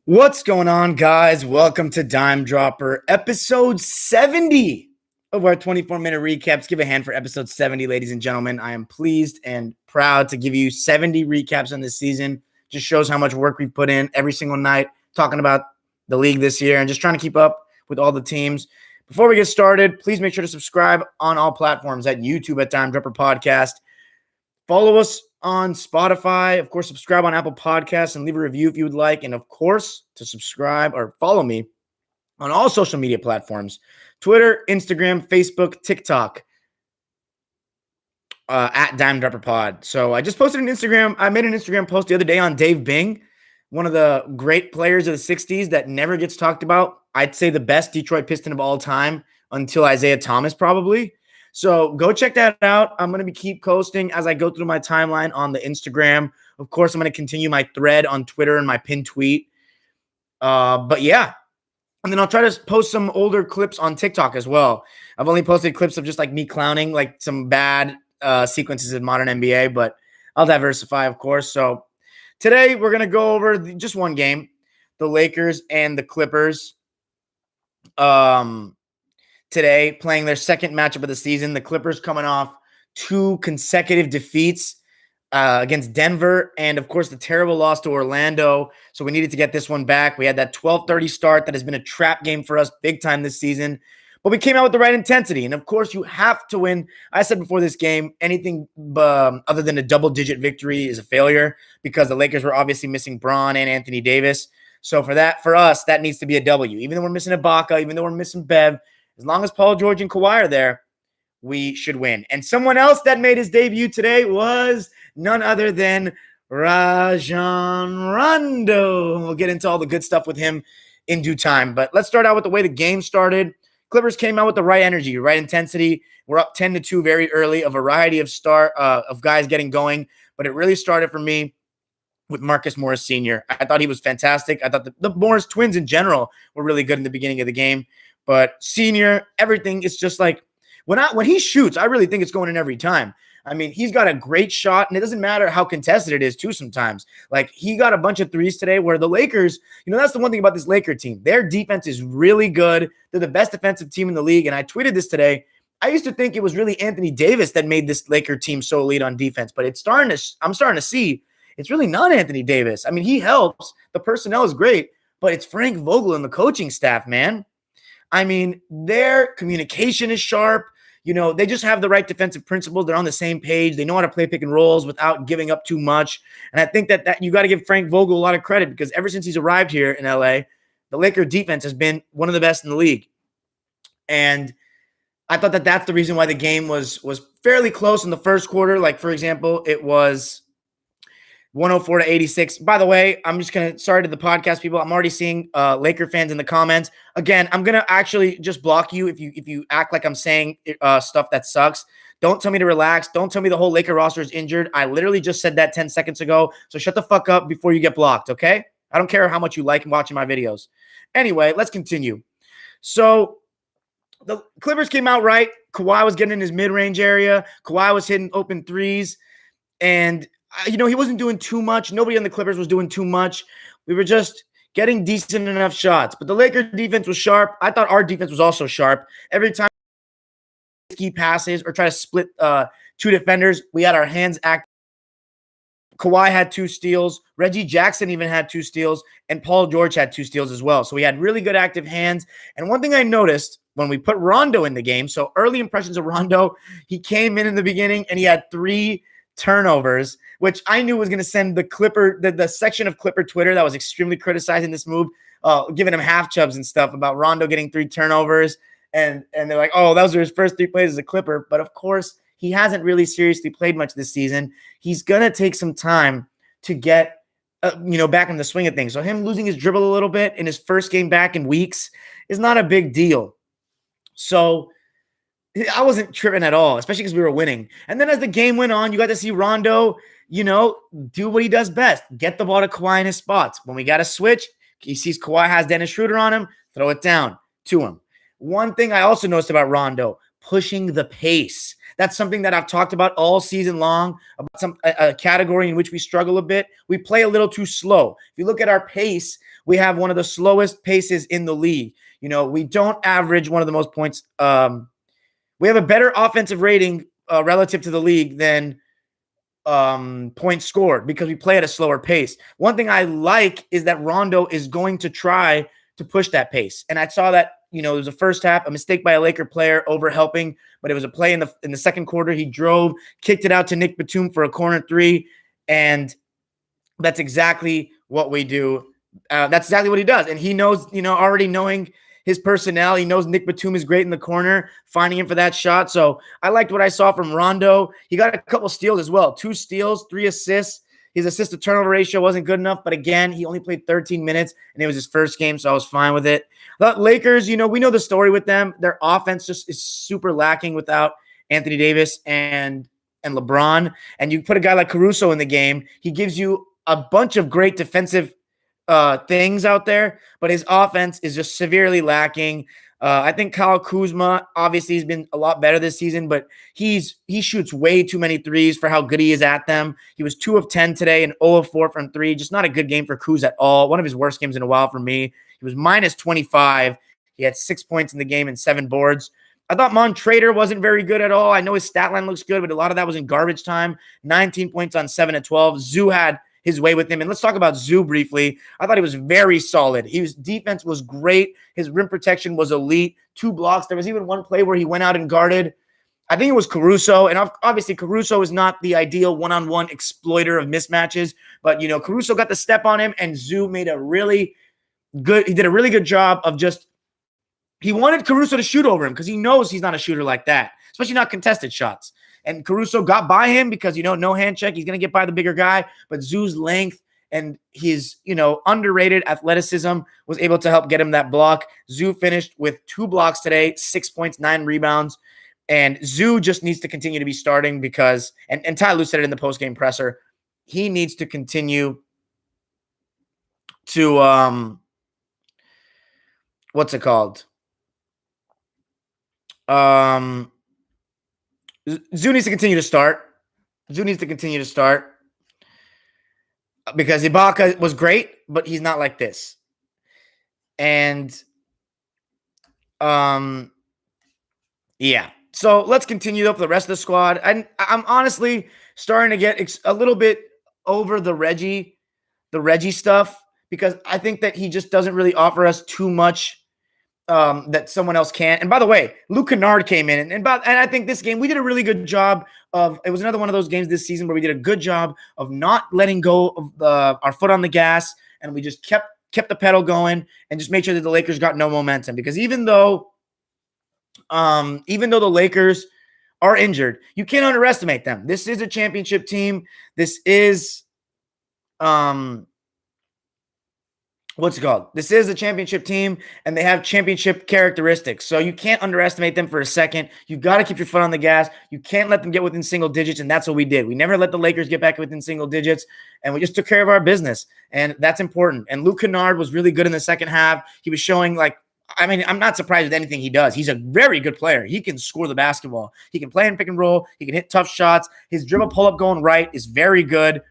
What's going on, guys? Welcome to Dime Dropper, episode 70 of our 24-minute recaps. Give a hand for episode 70, ladies and gentlemen. I am pleased and proud to give you 70 recaps on this season. Just shows how much work we've put in every single night, talking about the league this year and just trying to keep up with all the teams. Before we get started, please make sure to subscribe on all platforms at YouTube at Dime Dropper Podcast. Follow us on Spotify. Of course, subscribe on Apple Podcasts and leave a review if you would like. And of course, to subscribe or follow me on all social media platforms, Twitter, Instagram, Facebook, TikTok, at Dime Dropper Pod. So I just posted an Instagram. I made an Instagram post the other day on Dave Bing, one of the great players of the 60s that never gets talked about. I'd say the best Detroit Piston of all time until Isaiah Thomas, probably. So go check that out. I'm going to keep posting as I go through my timeline on the Instagram. Of course, I'm going to continue my thread on Twitter and my pinned tweet. But yeah. And then I'll try to post some older clips on TikTok as well. I've only posted clips of just like me clowning, like some bad sequences in modern NBA, but I'll diversify, of course. So today we're going to go over just one game, the Lakers and the Clippers. Today, playing their second matchup of the season. The Clippers coming off two consecutive defeats against Denver and, of course, the terrible loss to Orlando. So we needed to get this one back. We had that 12:30 start that has been a trap game for us big time this season. But we came out with the right intensity. And, of course, you have to win. I said before this game, anything other than a double-digit victory is a failure because the Lakers were obviously missing Bron and Anthony Davis. So for us, that needs to be a W. Even though we're missing Ibaka, even though we're missing Bev, as long as Paul George and Kawhi are there, we should win. And someone else that made his debut today was none other than Rajon Rondo. We'll get into all the good stuff with him in due time. But let's start out with the way the game started. Clippers came out with the right energy, right intensity. We're up 10-2 very early, a variety of guys getting going. But it really started for me with Marcus Morris Sr. I thought he was fantastic. I thought the Morris twins in general were really good in the beginning of the game. But Senior, everything is just like when he shoots, I really think it's going in every time. I mean, he's got a great shot, and it doesn't matter how contested it is, too, sometimes. Like, he got a bunch of threes today where the Lakers, that's the one thing about this Laker team. Their defense is really good. They're the best defensive team in the league, and I tweeted this today. I used to think it was really Anthony Davis that made this Laker team so elite on defense, but I'm starting to see it's really not Anthony Davis. I mean, he helps. The personnel is great, but it's Frank Vogel and the coaching staff, man. I mean, their communication is sharp. They just have the right defensive principles. They're on the same page. They know how to play pick and rolls without giving up too much. And I think that you got to give Frank Vogel a lot of credit because ever since he's arrived here in LA, the Laker defense has been one of the best in the league. And I thought that that's the reason why the game was fairly close in the first quarter. Like, for example, it was 104-86. By the way, I'm just going to, sorry to the podcast people. I'm already seeing Laker fans in the comments. Again, I'm going to actually just block you if you act like I'm saying stuff that sucks. Don't tell me to relax. Don't tell me the whole Laker roster is injured. I literally just said that 10 seconds ago. So shut the fuck up before you get blocked, okay? I don't care how much you like watching my videos. Anyway, let's continue. So the Clippers came out right. Kawhi was getting in his mid-range area. Kawhi was hitting open threes. And he wasn't doing too much. Nobody on the Clippers was doing too much. We were just getting decent enough shots. But the Lakers defense was sharp. I thought our defense was also sharp. Every time key passes or try to split two defenders, we had our hands active. Kawhi had 2 steals. Reggie Jackson even had 2 steals. And Paul George had 2 steals as well. So we had really good active hands. And one thing I noticed when we put Rondo in the game, so early impressions of Rondo, he came in the beginning and he had 3 turnovers, which I knew was going to send the section of Clipper Twitter that was extremely criticizing this move, giving him half chubs and stuff about Rondo getting 3 turnovers. And they're like, oh, those are his first 3 plays as a Clipper. But of course, he hasn't really seriously played much this season. He's going to take some time to get, back in the swing of things. So him losing his dribble a little bit in his first game back in weeks is not a big deal. So I wasn't tripping at all, especially because we were winning. And then as the game went on, you got to see Rondo, do what he does best. Get the ball to Kawhi in his spots. When we got to switch, he sees Kawhi has Dennis Schroeder on him, throw it down to him. One thing I also noticed about Rondo, pushing the pace. That's something that I've talked about all season long, about a category in which we struggle a bit. We play a little too slow. If you look at our pace, we have one of the slowest paces in the league. We don't average one of the most points. We have a better offensive rating relative to the league than points scored because we play at a slower pace. One thing I like is that Rondo is going to try to push that pace. And I saw that, it was the first half, a mistake by a Laker player over helping, but it was a play in the second quarter. He drove, kicked it out to Nick Batum for a corner three, and that's exactly what we do. That's exactly what he does. And he knows, already knowing his personnel, he knows Nick Batum is great in the corner, finding him for that shot. So I liked what I saw from Rondo. He got a couple steals as well, 2 steals, 3 assists. His assist-to-turnover ratio wasn't good enough, but again, he only played 13 minutes, and it was his first game, so I was fine with it. The Lakers, we know the story with them. Their offense just is super lacking without Anthony Davis and LeBron. And you put a guy like Caruso in the game, he gives you a bunch of great defensive things out there, but his offense is just severely lacking. I think Kyle Kuzma, obviously, he's been a lot better this season, but he shoots way too many threes for how good he is at them. He was 2 of 10 today and 0 of 4 from 3. Just not a good game for Kuz at all. One of his worst games in a while for me. He was minus 25. He had 6 points in the game and 7 boards. I thought Montrader wasn't very good at all. I know his stat line looks good, but a lot of that was in garbage time. 19 points on 7 of 12. Zoo had his way with him. And let's talk about Zoo briefly. I thought he was very solid. His defense was great. His rim protection was elite. 2 blocks. There was even one play where he went out and guarded, I think it was Caruso. And obviously Caruso is not the ideal one-on-one exploiter of mismatches, but Caruso got the step on him, and Zoo made he did a really good job of he wanted Caruso to shoot over him because he knows he's not a shooter like that, especially not contested shots. And Caruso got by him because, no hand check. He's going to get by the bigger guy. But Zoo's length and his, underrated athleticism was able to help get him that block. Zoo finished with 2 blocks today, 6 points, 9 rebounds. And Zoo just needs to continue to be starting because, and Ty Lue said it in the postgame presser, he needs to continue to, what's it called? Zoo needs to continue to start. Because Ibaka was great, but he's not like this. And yeah. So let's continue up the rest of the squad. I'm honestly starting to get a little bit over the Reggie stuff because I think that he just doesn't really offer us too much that someone else can. And by the way, Luke Kennard came in, and I think this game we did a really good job of. It was another one of those games this season where we did a good job of not letting go of our foot on the gas, and we just kept the pedal going and just made sure that the Lakers got no momentum. Because even though the Lakers are injured, you can't underestimate them. This is a championship team. This is what's it called? This is a championship team, and they have championship characteristics. So you can't underestimate them for a second. You got to keep your foot on the gas. You can't let them get within single digits, and that's what we did. We never let the Lakers get back within single digits, and we just took care of our business, and that's important. And Luke Kennard was really good in the second half. He was showing, I'm not surprised with anything he does. He's a very good player. He can score the basketball. He can play in pick and roll. He can hit tough shots. His dribble pull-up going right is very good.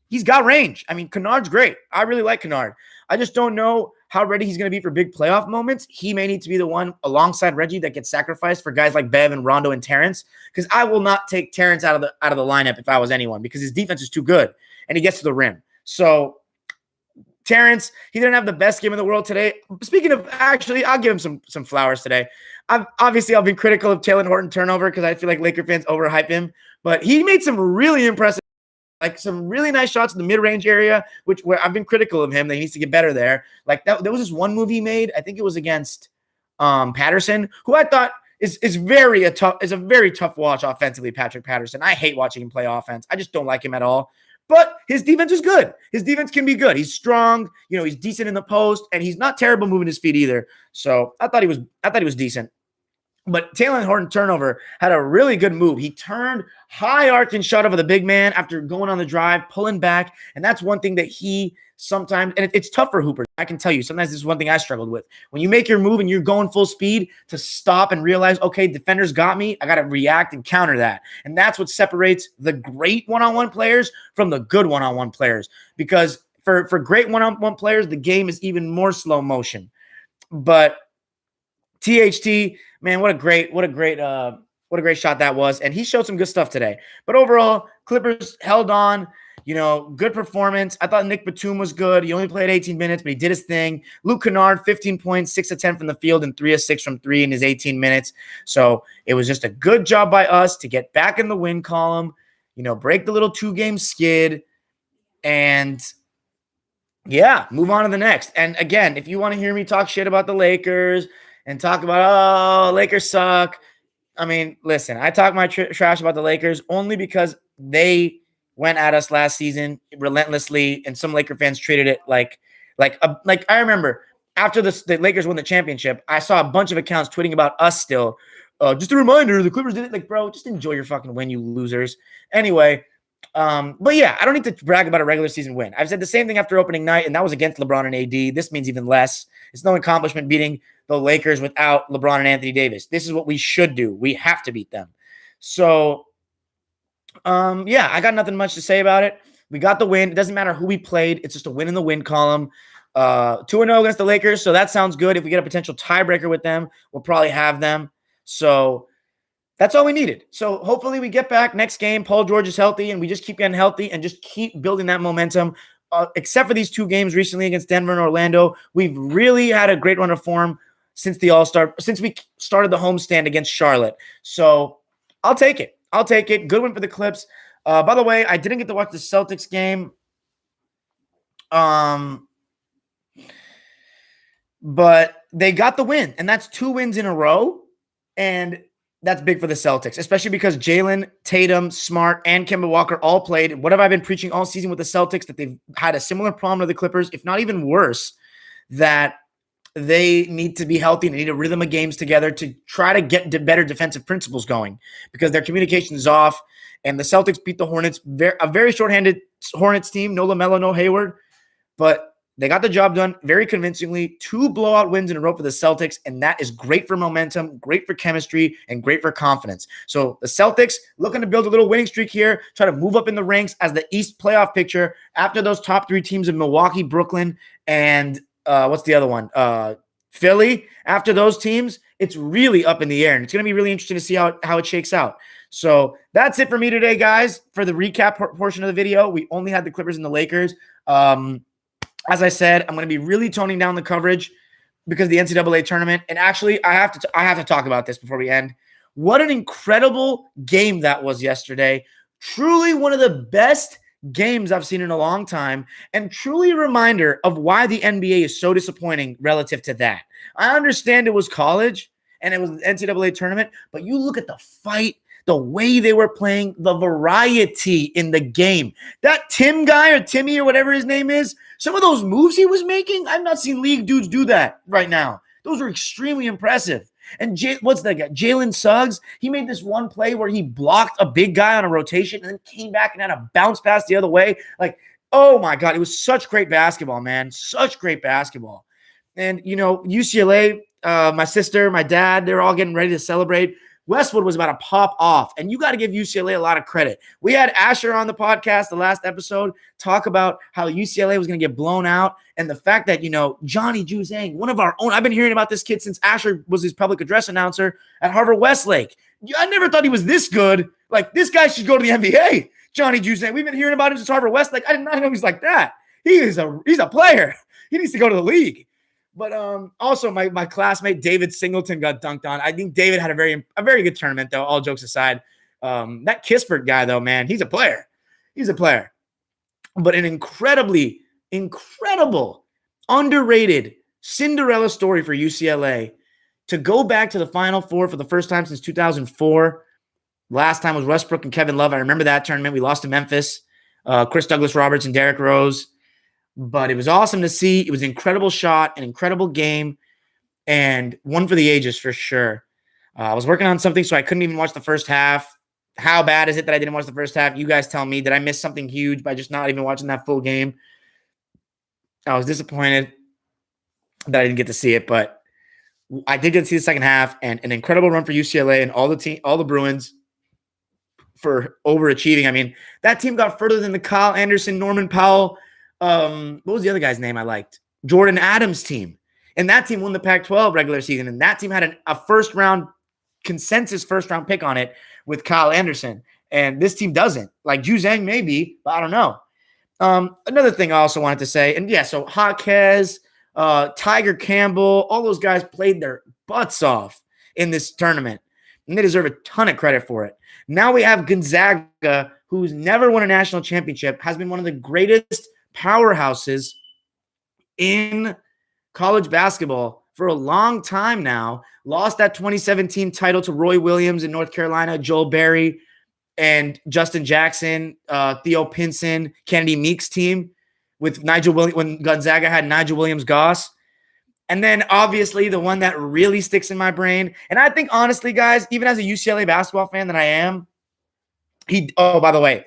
He's got range. Kennard's great. I really like Kennard. I just don't know how ready he's going to be for big playoff moments. He may need to be the one alongside Reggie that gets sacrificed for guys like Bev and Rondo and Terrence, because I will not take Terrence out of the lineup if I was anyone, because his defense is too good and he gets to the rim. So Terrence, he didn't have the best game in the world today. Speaking of, actually, I'll give him some flowers today. I've been critical of Taylor Horton turnover because I feel like Laker fans overhype him, but he made some really impressive, some really nice shots in the mid-range area, where I've been critical of him that he needs to get better there. There was this one move he made. I think it was against Patterson, who I thought is a very tough watch offensively. Patrick Patterson. I hate watching him play offense. I just don't like him at all. But his defense is good. His defense can be good. He's strong. He's decent in the post, and he's not terrible moving his feet either. So I thought he was decent. But Taylor Horton turnover had a really good move. He turned high arc and shot over the big man after going on the drive, pulling back. And that's one thing that he sometimes, and it's tough for Hooper. I can tell you, sometimes this is one thing I struggled with. When you make your move and you're going full speed, to stop and realize, okay, defenders got me. I got to react and counter that. And that's what separates the great one-on-one players from the good one-on-one players. Because for great one-on-one players, the game is even more slow motion. But THT, man, what a great shot that was. And he showed some good stuff today. But overall, Clippers held on. Good performance. I thought Nick Batum was good. He only played 18 minutes, but he did his thing. Luke Kennard, 15 points, 6 of 10 from the field, and 3 of 6 from 3 in his 18 minutes. So it was just a good job by us to get back in the win column, break the little 2-game skid, and move on to the next. And again, if you want to hear me talk shit about the Lakers and talk about, Lakers suck. I mean, listen, I talk my trash about the Lakers only because they went at us last season relentlessly, and some Laker fans treated it like I remember after the Lakers won the championship, I saw a bunch of accounts tweeting about us still. Just a reminder, the Clippers did it. Like, bro, just enjoy your fucking win, you losers. Anyway, but yeah, I don't need to brag about a regular season win. I've said the same thing after opening night, and that was against LeBron and AD. This means even less. It's no accomplishment beating the Lakers without LeBron and Anthony Davis. This is what we should do. We have to beat them. So, I got nothing much to say about it. We got the win. It doesn't matter who we played. It's just a win in the win column. 2-0 against the Lakers, so that sounds good. If we get a potential tiebreaker with them, we'll probably have them. So that's all we needed. So hopefully we get back next game. Paul George is healthy, and we just keep getting healthy and just keep building that momentum. Except for these 2 games recently against Denver and Orlando, we've really had a great run of form since we started the homestand against Charlotte. So I'll take it. Good win for the Clips. By the way, I didn't get to watch the Celtics game. But they got the win, and that's 2 wins in a row. And that's big for the Celtics, especially because Jalen, Tatum, Smart, and Kemba Walker all played. What have I been preaching all season with the Celtics? That they've had a similar problem to the Clippers, if not even worse, that they need to be healthy and they need a rhythm of games together to try to get better defensive principles going, because their communication is off. And the Celtics beat the Hornets, a very shorthanded Hornets team. No LaMelo, no Hayward. But they got the job done very convincingly. 2 blowout wins in a row for the Celtics, and that is great for momentum, great for chemistry, and great for confidence. So the Celtics looking to build a little winning streak here, try to move up in the ranks as the East playoff picture after those top 3 teams of Milwaukee, Brooklyn, and what's the other one? Philly. After those teams, it's really up in the air, and it's going to be really interesting to see how it shakes out. So that's it for me today, guys. For the recap portion of the video, we only had the Clippers and the Lakers. As I said, I'm going to be really toning down the coverage because of the NCAA tournament. And actually, I have to talk about this before we end. What an incredible game that was yesterday. Truly one of the best games I've seen in a long time, and truly a reminder of why the NBA is so disappointing relative to that. I understand it was college and it was the NCAA tournament, but you look at the fight, the way they were playing, the variety in the game. That Tim guy or Timmy or whatever his name is, some of those moves he was making, I've not seen league dudes do that right now. Those were extremely impressive. And what's that guy? Jalen Suggs, he made this one play where he blocked a big guy on a rotation and then came back and had a bounce pass the other way. Like, oh my God, it was such great basketball, man. Such great basketball. And, UCLA, my sister, my dad, they're all getting ready to celebrate. Westwood was about to pop off, and you got to give UCLA a lot of credit. We had Asher on the podcast, the last episode, talk about how UCLA was going to get blown out, and the fact that, Johnny Juzang, one of our own, I've been hearing about this kid since Asher was his public address announcer at Harvard Westlake. I never thought he was this good. Like, this guy should go to the NBA. Johnny Juzang, we've been hearing about him since Harvard Westlake. I did not know he was like that. He's a player. He needs to go to the league. But also my classmate David Singleton got dunked on. I think David had a very good tournament, though, all jokes aside. That Kispert guy, though, man, he's a player. He's a player. But an incredible, underrated Cinderella story for UCLA to go back to the Final Four for the first time since 2004. Last time was Westbrook and Kevin Love. I remember that tournament. We lost to Memphis. Chris Douglas-Roberts and Derrick Rose. But it was awesome to see. It was an incredible shot, an incredible game, and one for the ages for sure. I was working on something, so I couldn't even watch the first half. How bad is it that I didn't watch the first half? You guys tell me. Did I miss something huge by just not even watching that full game? I was disappointed that I didn't get to see it, but I did get to see the second half, and an incredible run for UCLA and all the Bruins for overachieving. I mean, that team got further than the Kyle Anderson, Norman Powell, What was the other guy's name I liked? Jordan Adams' team. And that team won the Pac-12 regular season. And that team had a consensus first round pick on it with Kyle Anderson. And this team doesn't. Like Juzang maybe, but I don't know. Another thing I also wanted to say, and yeah, so Jaquez, Tiger Campbell, all those guys played their butts off in this tournament. And they deserve a ton of credit for it. Now we have Gonzaga, who's never won a national championship, has been one of the greatest powerhouses in college basketball for a long time now. Lost that 2017 title to Roy Williams in North Carolina, Joel Berry, and Justin Jackson, Theo Pinson, Kennedy Meeks team with Nigel Williams when Gonzaga had Nigel Williams-Goss. And then obviously the one that really sticks in my brain. And I think honestly, guys, even as a UCLA basketball fan that I am, by the way,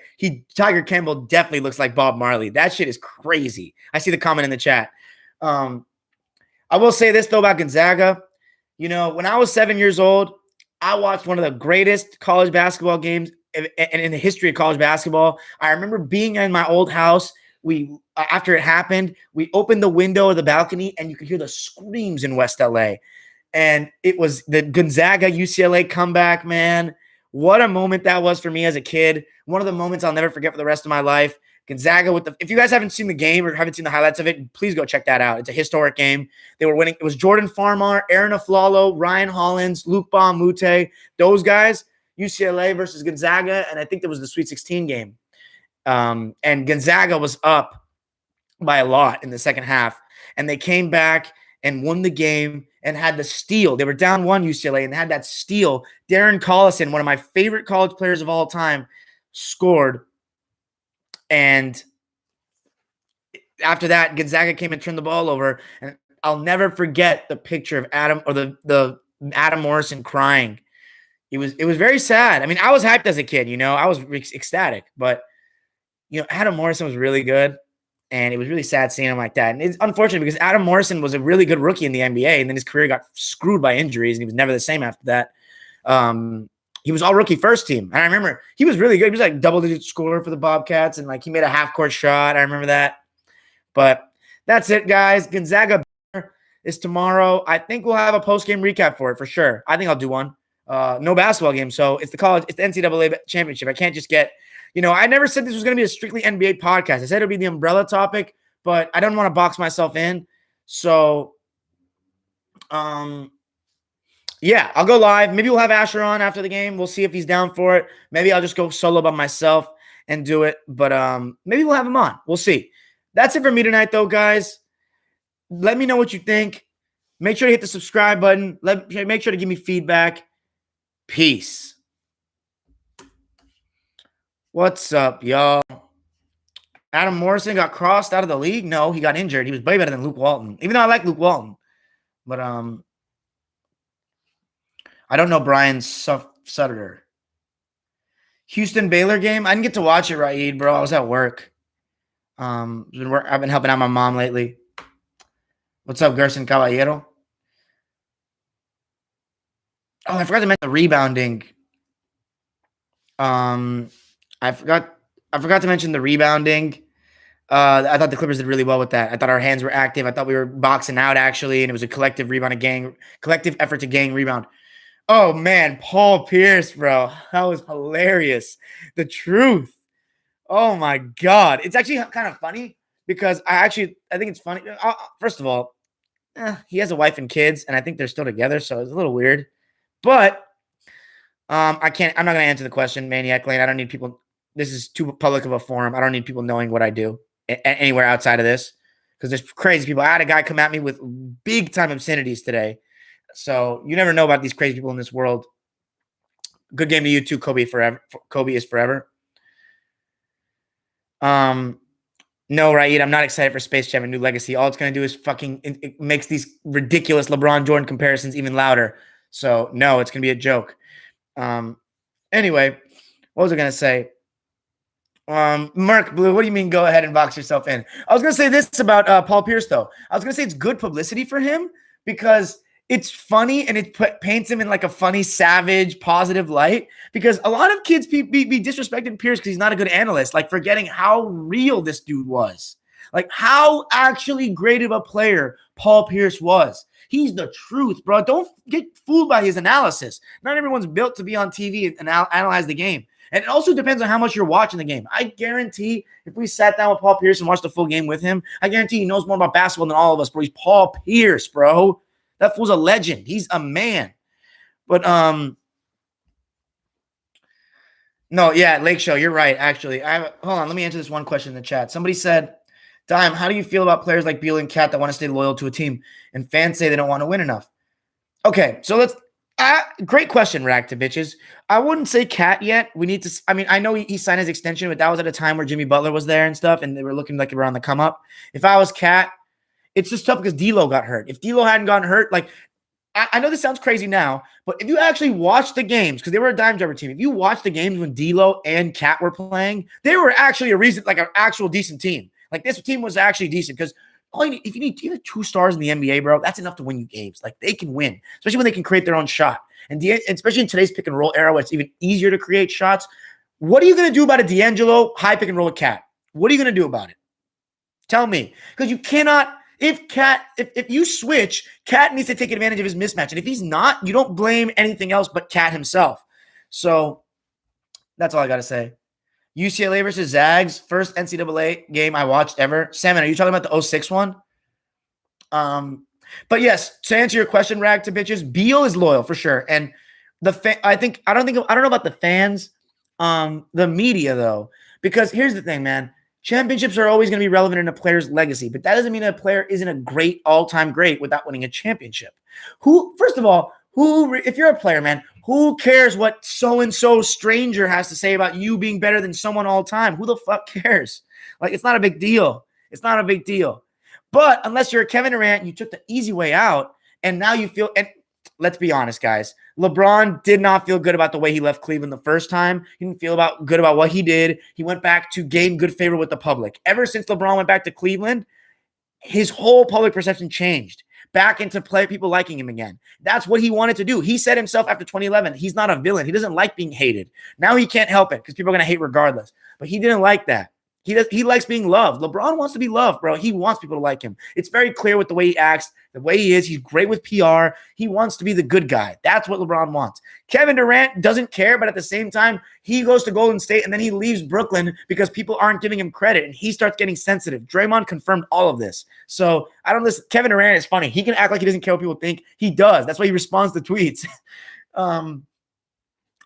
Tiger Campbell definitely looks like Bob Marley. That shit is crazy. I see the comment in the chat. I will say this though about Gonzaga. You know, when I was 7 years old, I watched one of the greatest college basketball games in the history of college basketball. I remember being in my old house. After it happened, we opened the window of the balcony and you could hear the screams in West LA. And it was the Gonzaga UCLA comeback, man. What a moment that was for me as a kid. One of the moments I'll never forget for the rest of my life. Gonzaga if you guys haven't seen the game or haven't seen the highlights of it, please go check that out. It's a historic game. They were winning. It was Jordan Farmar, Aaron Aflalo, Ryan Hollins, Luke Baumute, those guys, UCLA versus Gonzaga. And I think there was the Sweet 16 game. And Gonzaga was up by a lot in the second half. And they came back and won the game and had the steal. They were down 1 UCLA and had that steal. Darren Collison, one of my favorite college players of all time, scored. And after that, Gonzaga came and turned the ball over. And I'll never forget the picture of Adam or the Adam Morrison crying. It was very sad. I mean, I was hyped as a kid, you know, I was ecstatic, but you know, Adam Morrison was really good. And it was really sad seeing him like that. And it's unfortunate because Adam Morrison was a really good rookie in the NBA. And then his career got screwed by injuries. And he was never the same after that. He was all rookie first team. And I remember he was really good. He was like double-digit scorer for the Bobcats. And like he made a half-court shot. I remember that. But that's it, guys. Gonzaga is tomorrow. I think we'll have a post-game recap for it for sure. I think I'll do one. No basketball game. So it's the NCAA championship. I can't just get... You know, I never said this was going to be a strictly NBA podcast. I said it would be the umbrella topic, but I don't want to box myself in. So, yeah, I'll go live. Maybe we'll have Asher on after the game. We'll see if he's down for it. Maybe I'll just go solo by myself and do it. But maybe we'll have him on. We'll see. That's it for me tonight, though, guys. Let me know what you think. Make sure to hit the subscribe button. Make sure to give me feedback. Peace. What's up, y'all? Adam Morrison got crossed out of the league? No, he got injured. He was way better than Luke Walton, even though I like Luke Walton. But I don't know Brian Sutter. Houston Baylor game? I didn't get to watch it, Raid, bro. I was at work. I've been helping out my mom lately. What's up, Gerson Caballero? Oh, I forgot to mention the rebounding. I forgot to mention the rebounding. I thought the Clippers did really well with that. I thought our hands were active. I thought we were boxing out, actually, and it was a collective effort to gang rebound. Oh, man, Paul Pierce, bro. That was hilarious. The truth. Oh, my God. It's actually kind of funny because I think it's funny. First of all, he has a wife and kids, and I think they're still together, so it's a little weird. But I'm not going to answer the question, Maniac Lane. I don't need people. This is too public of a forum. I don't need people knowing what I do anywhere outside of this because there's crazy people. I had a guy come at me with big time obscenities today. So you never know about these crazy people in this world. Good game to you too, Kobe forever. Kobe is forever. No, Raid, I'm not excited for Space Jam: A New Legacy. All it's going to do is it makes these ridiculous LeBron Jordan comparisons even louder. So no, it's going to be a joke. Anyway, what was I going to say? Merc Blue, what do you mean go ahead and box yourself in? I was going to say this about Paul Pierce, though. I was going to say it's good publicity for him because it's funny and it paints him in like a funny, savage, positive light because a lot of kids be disrespecting Pierce because he's not a good analyst, like forgetting how real this dude was. Like how actually great of a player Paul Pierce was. He's the truth, bro. Don't get fooled by his analysis. Not everyone's built to be on TV and analyze the game. And it also depends on how much you're watching the game. I guarantee if we sat down with Paul Pierce and watched the full game with him, I guarantee he knows more about basketball than all of us, bro. He's Paul Pierce, bro. That fool's a legend. He's a man. But no, yeah, Lake Show, you're right, actually. Hold on, let me answer this one question in the chat. Somebody said, Dime, how do you feel about players like Beal and Cat that want to stay loyal to a team and fans say they don't want to win enough? Okay, so let's great question, Rack to bitches. I wouldn't say Cat yet. We need to. I mean, I know he signed his extension, but that was at a time where Jimmy Butler was there and stuff, and they were looking like they were on the come up. If I was Cat, it's just tough because D'Lo got hurt. If D'Lo hadn't gotten hurt, like I know this sounds crazy now, but if you actually watch the games, because they were a dime driver team, if you watch the games when D'Lo and Cat were playing, they were actually an actual decent team. Like this team was actually decent because if you need 2 stars in the NBA, bro, that's enough to win you games. Like they can win, especially when they can create their own shot. And especially in today's pick and roll era, where it's even easier to create shots. What are you going to do about a D'Angelo high pick and roll with Cat? What are you going to do about it? Tell me, because you cannot. If you switch, Cat needs to take advantage of his mismatch, and if he's not, you don't blame anything else but Cat himself. So that's all I got to say. UCLA versus Zags, first NCAA game I watched ever. Salmon, are you talking about the 06 one? But yes, to answer your question, Rag to bitches, Beal is loyal for sure. And I don't know about the fans, the media though, because here's the thing, man. Championships are always going to be relevant in a player's legacy, but that doesn't mean a player isn't a great all-time great without winning a championship. First of all, if you're a player, man, who cares what so-and-so stranger has to say about you being better than someone all time? Who the fuck cares? Like, it's not a big deal. It's not a big deal. But unless you're a Kevin Durant, you took the easy way out, and now you feel – and let's be honest, guys. LeBron did not feel good about the way he left Cleveland the first time. He didn't feel good about what he did. He went back to gain good favor with the public. Ever since LeBron went back to Cleveland, his whole public perception changed. Back into people liking him again. That's what he wanted to do. He said himself after 2011, he's not a villain. He doesn't like being hated. Now he can't help it because people are going to hate regardless. But he didn't like that. He likes being loved. LeBron wants to be loved, bro. He wants people to like him. It's very clear with the way he acts, the way he is. He's great with PR. He wants to be the good guy. That's what LeBron wants. Kevin Durant doesn't care, but at the same time, he goes to Golden State and then he leaves Brooklyn because people aren't giving him credit and he starts getting sensitive. Draymond confirmed all of this. So I don't listen. Kevin Durant is funny. He can act like he doesn't care what people think. He does. That's why he responds to tweets.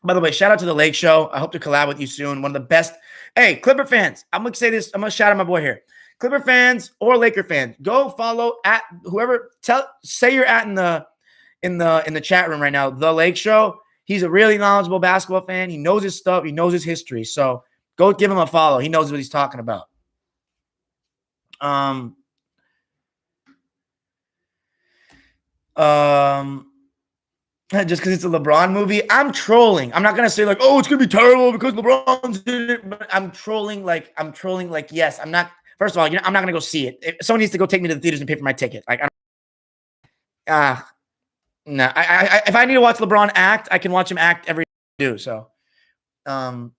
By the way, shout out to the Lake Show. I hope to collab with you soon. One of the best. Hey, Clipper fans, I'm going to say this. I'm going to shout out my boy here. Clipper fans or Laker fans, go follow at whoever. Say you're at in the chat room right now. The Lake Show. He's a really knowledgeable basketball fan. He knows his stuff. He knows his history. So go give him a follow. He knows what he's talking about. Just because it's a LeBron movie, I'm trolling. I'm not gonna say like, oh, it's gonna be terrible because LeBron's did it. But I'm trolling like, yes, I'm not. First of all, I'm not gonna go see it. Someone needs to go take me to the theaters and pay for my ticket. Like, no. If I need to watch LeBron act, I can watch him act every day. So, honestly,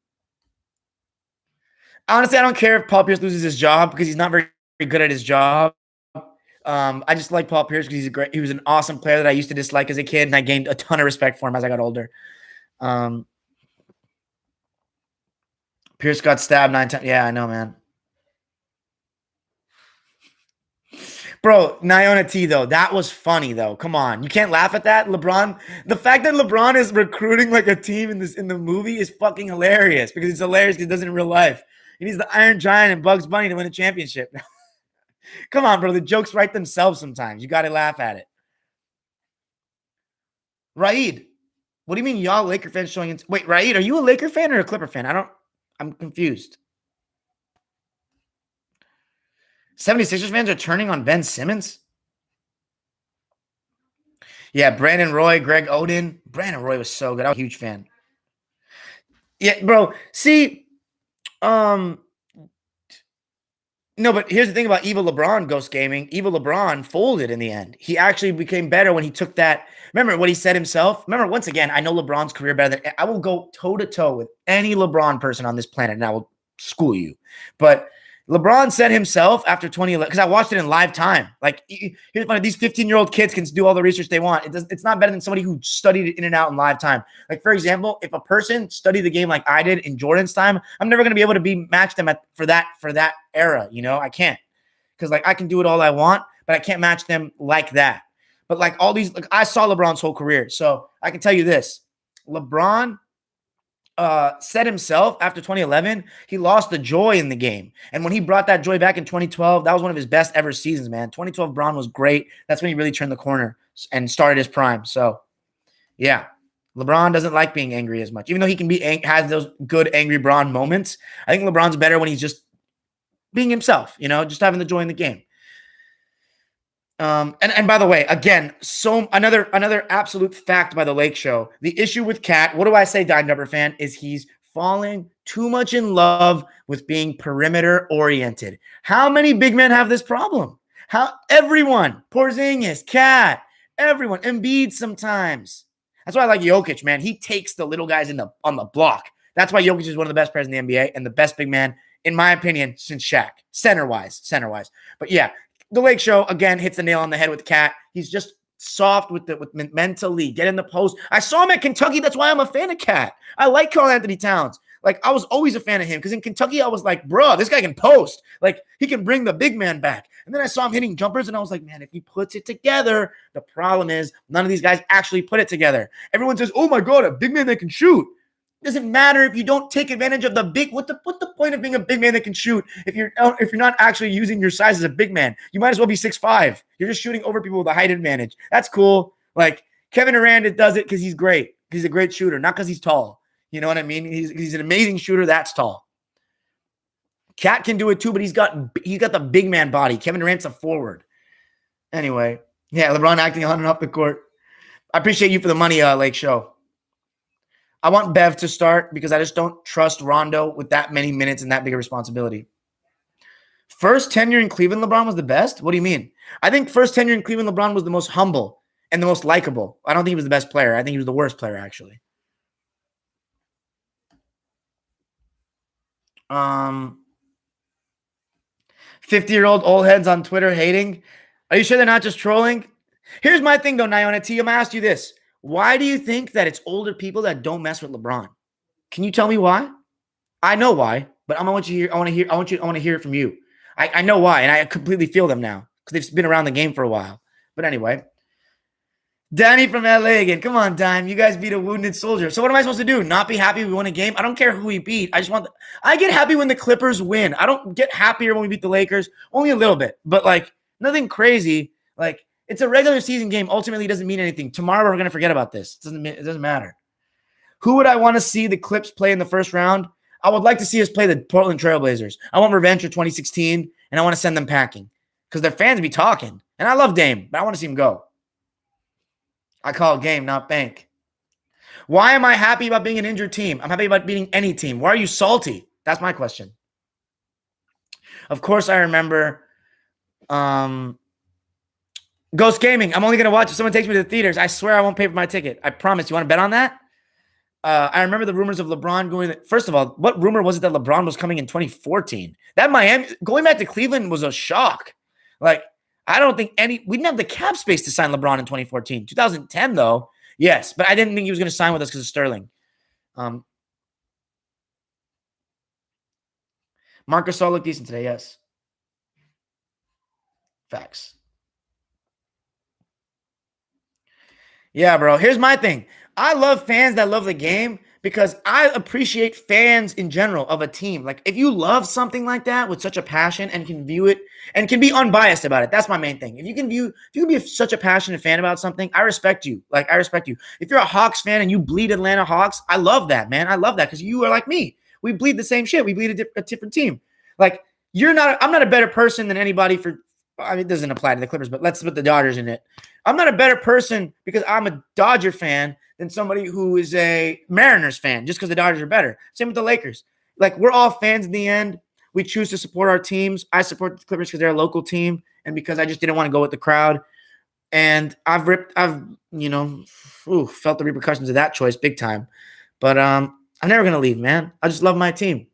I don't care if Paul Pierce loses his job because he's not very good at his job. I just like Paul Pierce because he was an awesome player that I used to dislike as a kid, and I gained a ton of respect for him as I got older. Pierce got stabbed 9 times. Yeah, I know, man. Bro, Niona T, though, that was funny, though. Come on. You can't laugh at that. LeBron, the fact that LeBron is recruiting like a team in the movie is fucking hilarious because it's hilarious because it doesn't in real life. He needs the Iron Giant and Bugs Bunny to win a championship. Come on, bro. The jokes write themselves sometimes. You got to laugh at it. Raid, what do you mean y'all Laker fans showing it? Wait, Raid, are you a Laker fan or a Clipper fan? I'm confused. 76ers fans are turning on Ben Simmons? Yeah, Brandon Roy, Greg Oden. Brandon Roy was so good. I was a huge fan. Yeah, bro. See, no, but here's the thing about Evil LeBron Ghost Gaming. Evil LeBron folded in the end. He actually became better when he took that. Remember what he said himself? Remember, once again, I know LeBron's career better than I will go toe-to-toe with any LeBron person on this planet, and I will school you. But LeBron said himself after 2011, because I watched it in live time. Like, here's funny, these 15-year-old kids can do all the research they want. It's not better than somebody who studied it in and out in live time. Like, for example, if a person studied the game like I did in Jordan's time, I'm never going to be able to match them for that era. I can't, because like I can do it all I want, but I can't match them like that. But like all these, like I saw LeBron's whole career, so I can tell you this: LeBron said himself after 2011, he lost the joy in the game. And when he brought that joy back in 2012, that was one of his best ever seasons, man. 2012 Bron was great. That's when he really turned the corner and started his prime. So, yeah, LeBron doesn't like being angry as much, even though he can has those good angry Bron moments. I think LeBron's better when he's just being himself, just having the joy in the game. And by the way, again, another absolute fact by the Lake Show. The issue with Cat, what do I say, Dime Dubber fan, is he's falling too much in love with being perimeter oriented. How many big men have this problem? Everyone, Porzingis, Cat, everyone, Embiid sometimes. That's why I like Jokic, man. He takes the little guys on the block. That's why Jokic is one of the best players in the NBA and the best big man, in my opinion, since Shaq, center-wise. But yeah, the Lake Show, again, hits the nail on the head with Cat. He's just soft with mentally. Get in the post. I saw him at Kentucky. That's why I'm a fan of Cat. I like Karl-Anthony Towns. Like, I was always a fan of him because in Kentucky, I was like, bro, this guy can post. Like, he can bring the big man back. And then I saw him hitting jumpers, and I was like, man, if he puts it together, the problem is none of these guys actually put it together. Everyone says, oh, my God, a big man that can shoot. Doesn't matter if you don't take advantage of the big. What's the point of being a big man that can shoot if you're not actually using your size as a big man? You might as well be 6'5". You're just shooting over people with a height advantage. That's cool. Like Kevin Durant does it because he's great. He's a great shooter, not because he's tall. You know what I mean? He's an amazing shooter. That's tall. Cat can do it too, but he's got the big man body. Kevin Durant's a forward. Anyway, yeah, LeBron acting on and off the court. I appreciate you for the money, Lake Show. I want Bev to start because I just don't trust Rondo with that many minutes and that big a responsibility. First tenure in Cleveland, LeBron was the best? What do you mean? I think first tenure in Cleveland, LeBron was the most humble and the most likable. I don't think he was the best player. I think he was the worst player, actually. 50-year-old old heads on Twitter hating. Are you sure they're not just trolling? Here's my thing, though, Niona T. I'm going to ask you this. Why do you think that it's older people that don't mess with LeBron? Can you tell me why? I know why, but I want to hear it from you. I know why, and I completely feel them now because they've been around the game for a while. But anyway, Danny from LA again. Come on, Dime. You guys beat a wounded soldier. So what am I supposed to do? Not be happy we won a game? I don't care who we beat. I get happy when the Clippers win. I don't get happier when we beat the Lakers. Only a little bit, but like nothing crazy. Like it's a regular season game. Ultimately, it doesn't mean anything. Tomorrow we're gonna forget about this. It doesn't matter. Who would I want to see the Clips play in the first round? I would like to see us play the Portland Trailblazers. I want revenge for 2016, and I want to send them packing because their fans be talking. And I love Dame, but I want to see him go. I call it game, not bank. Why am I happy about being an injured team? I'm happy about beating any team. Why are you salty? That's my question. Of course, I remember Ghost Gaming. I'm only going to watch if someone takes me to the theaters. I swear I won't pay for my ticket. I promise. You want to bet on that? I remember the rumors of LeBron going. First of all, what rumor was it that LeBron was coming in 2014? That Miami going back to Cleveland was a shock. Like, I don't think we didn't have the cap space to sign LeBron in 2014. 2010, though, yes, but I didn't think he was going to sign with us because of Sterling. Marcus Gasol looked decent today, yes. Facts. Yeah, bro. Here's my thing. I love fans that love the game because I appreciate fans in general of a team. Like, if you love something like that with such a passion and can view it and can be unbiased about it, that's my main thing. If you can be such a passionate fan about something, I respect you. Like, I respect you. If you're a Hawks fan and you bleed Atlanta Hawks, I love that, man. I love that because you are like me. We bleed the same shit. We bleed a different team. Like, I'm not a better person than anybody it doesn't apply to the Clippers, but let's put the Dodgers in it. I'm not a better person because I'm a Dodger fan than somebody who is a Mariners fan just because the Dodgers are better. Same with the Lakers. Like, we're all fans in the end. We choose to support our teams. I support the Clippers because they're a local team and because I just didn't want to go with the crowd. And I've felt the repercussions of that choice big time. But I'm never going to leave, man. I just love my team.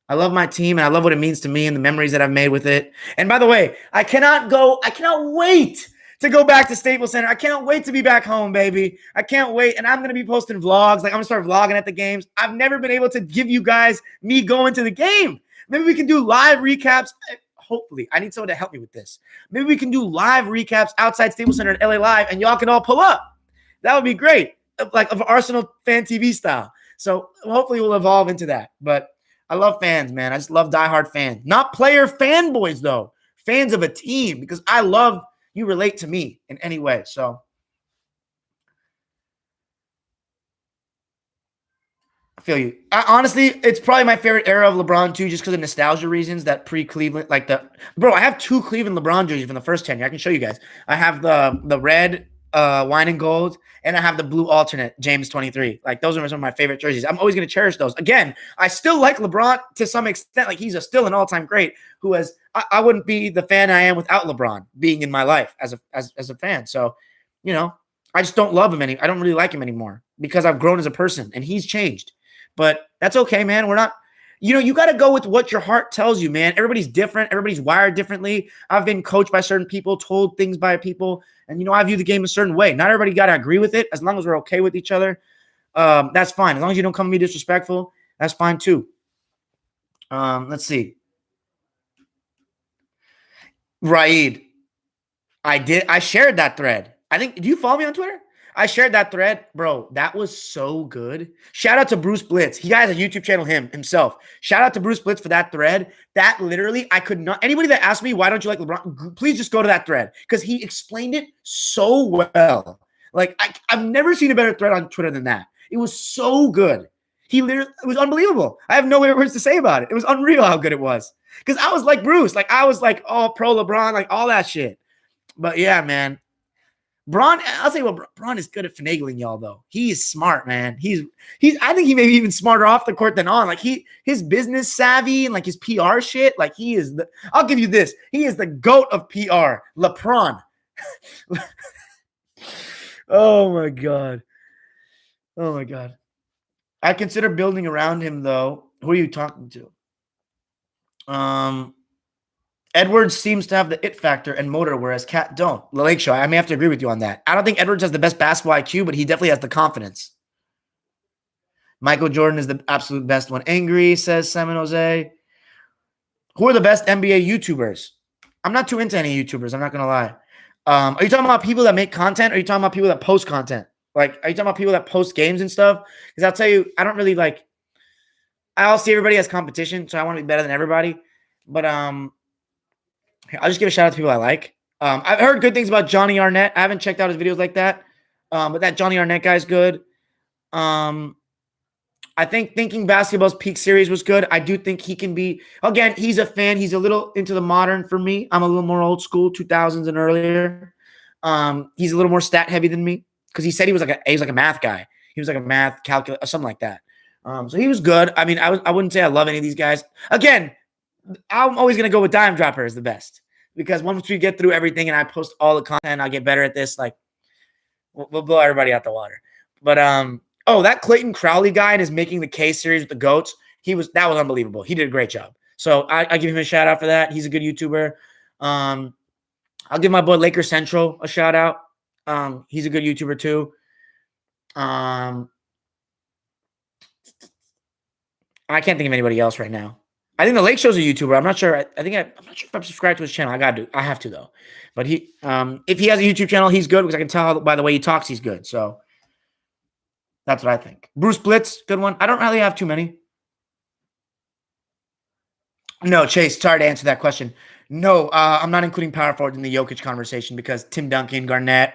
I love my team, and I love what it means to me and the memories that I've made with it. And by the way, I cannot wait to go back to Staples Center. I cannot wait to be back home, baby. I can't wait. And I'm going to be posting vlogs. Like, I'm going to start vlogging at the games. I've never been able to give you guys me going to the game. Maybe we can do live recaps. Hopefully, I need someone to help me with this. Maybe we can do live recaps outside Staples Center at LA Live, and y'all can all pull up. That would be great, like of Arsenal fan TV style. So hopefully we'll evolve into that. But I love fans, man. I just love diehard fans. Not player fanboys, though. Fans of a team, because I love you relate to me in any way. So I feel you. Honestly, it's probably my favorite era of LeBron too, just because of nostalgia reasons. That pre-Cleveland, like I have 2 Cleveland LeBron jerseys from the first 10 years. I can show you guys. I have the red wine and gold, and I have the blue alternate James 23. Like, those are some of my favorite jerseys. I'm always going to cherish those. Again, I still like LeBron to some extent. Like, he's still an all-time great. I wouldn't be the fan I am without LeBron being in my life as a fan. So, I just don't love him I don't really like him anymore because I've grown as a person and he's changed. But that's okay, man. We're not, you got to go with what your heart tells you, man. Everybody's different. Everybody's wired differently. I've been coached by certain people, told things by people, and, I view the game a certain way. Not everybody got to agree with it. As long as we're okay with each other, that's fine. As long as you don't come to me disrespectful, that's fine too. Let's see. Raid. I shared that thread. Do you follow me on Twitter? I shared that thread. Bro, that was so good. Shout out to Bruce Blitz. He has a YouTube channel himself. Shout out to Bruce Blitz for that thread. That literally, I could not, anybody that asked me, why don't you like LeBron? Please just go to that thread because he explained it so well. Like, I've never seen a better thread on Twitter than that. It was so good. It was unbelievable. I have no words to say about it. It was unreal how good it was. Because I was like Bruce. Like, I was like, oh, pro LeBron, like all that shit. But yeah, man. Braun, I'll tell you what, Braun is good at finagling y'all, though. He is smart, man. I think he may be even smarter off the court than on. Like, his business savvy and like his PR shit, like I'll give you this. He is the GOAT of PR. LeBron. Oh my God. Oh my God. I consider building around him, though. Who are you talking to? Edwards seems to have the it factor and motor, whereas Cat don't. Lake Show, I may have to agree with you on that. I don't think Edwards has the best basketball IQ, but he definitely has the confidence. Michael Jordan is the absolute best one. Angry, says Simon Jose. Who are the best NBA YouTubers? I'm not too into any YouTubers, I'm not going to lie. Are you talking about people that make content, or are you talking about people that post content? Like, are you talking about people that post games and stuff? Because I'll tell you, I don't really like – I'll see everybody as competition, so I want to be better than everybody. But I'll just give a shout out to people I like. I've heard good things about Johnny Arnett. I haven't checked out his videos like that. But that Johnny Arnett guy's good. I think Thinking Basketball's Peak Series was good. I do think he can be, again, he's a fan. He's a little into the modern for me. I'm a little more old school, 2000s and earlier. He's a little more stat heavy than me because he said he was like a math guy. He was like a math calculator, something like that. So he was good. I mean, I wouldn't say I love any of these guys. Again, I'm always going to go with Dime Dropper as the best because once we get through everything and I post all the content, I'll get better at this. Like, we'll blow everybody out the water. But, that Clayton Crowley guy and his Making the K series with the GOATs, that was unbelievable. He did a great job. So I give him a shout out for that. He's a good YouTuber. I'll give my boy Laker Central a shout out. He's a good YouTuber too. I can't think of anybody else right now. I think the Lake Show's a YouTuber. I'm not sure. I'm not sure if I'm subscribed to his channel. I have to though. But if he has a YouTube channel, he's good because I can tell by the way he talks, he's good. So that's what I think. Bruce Blitz, good one. I don't really have too many. No, Chase, sorry to answer that question. No, I'm not including power forward in the Jokic conversation because Tim Duncan, Garnett.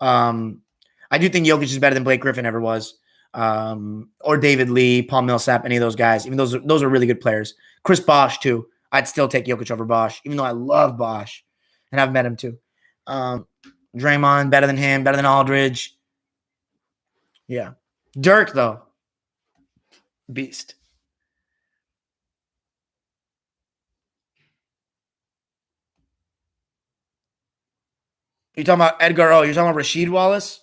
I do think Jokic is better than Blake Griffin ever was. Or David Lee, Paul Millsap, any of those guys. Even those are really good players. Chris Bosh too. I'd still take Jokic over Bosh, even though I love Bosh, and I've met him too. Draymond, better than him, better than Aldridge. Yeah. Dirk though, beast. You talking about Edgar O? You're talking about Rasheed Wallace?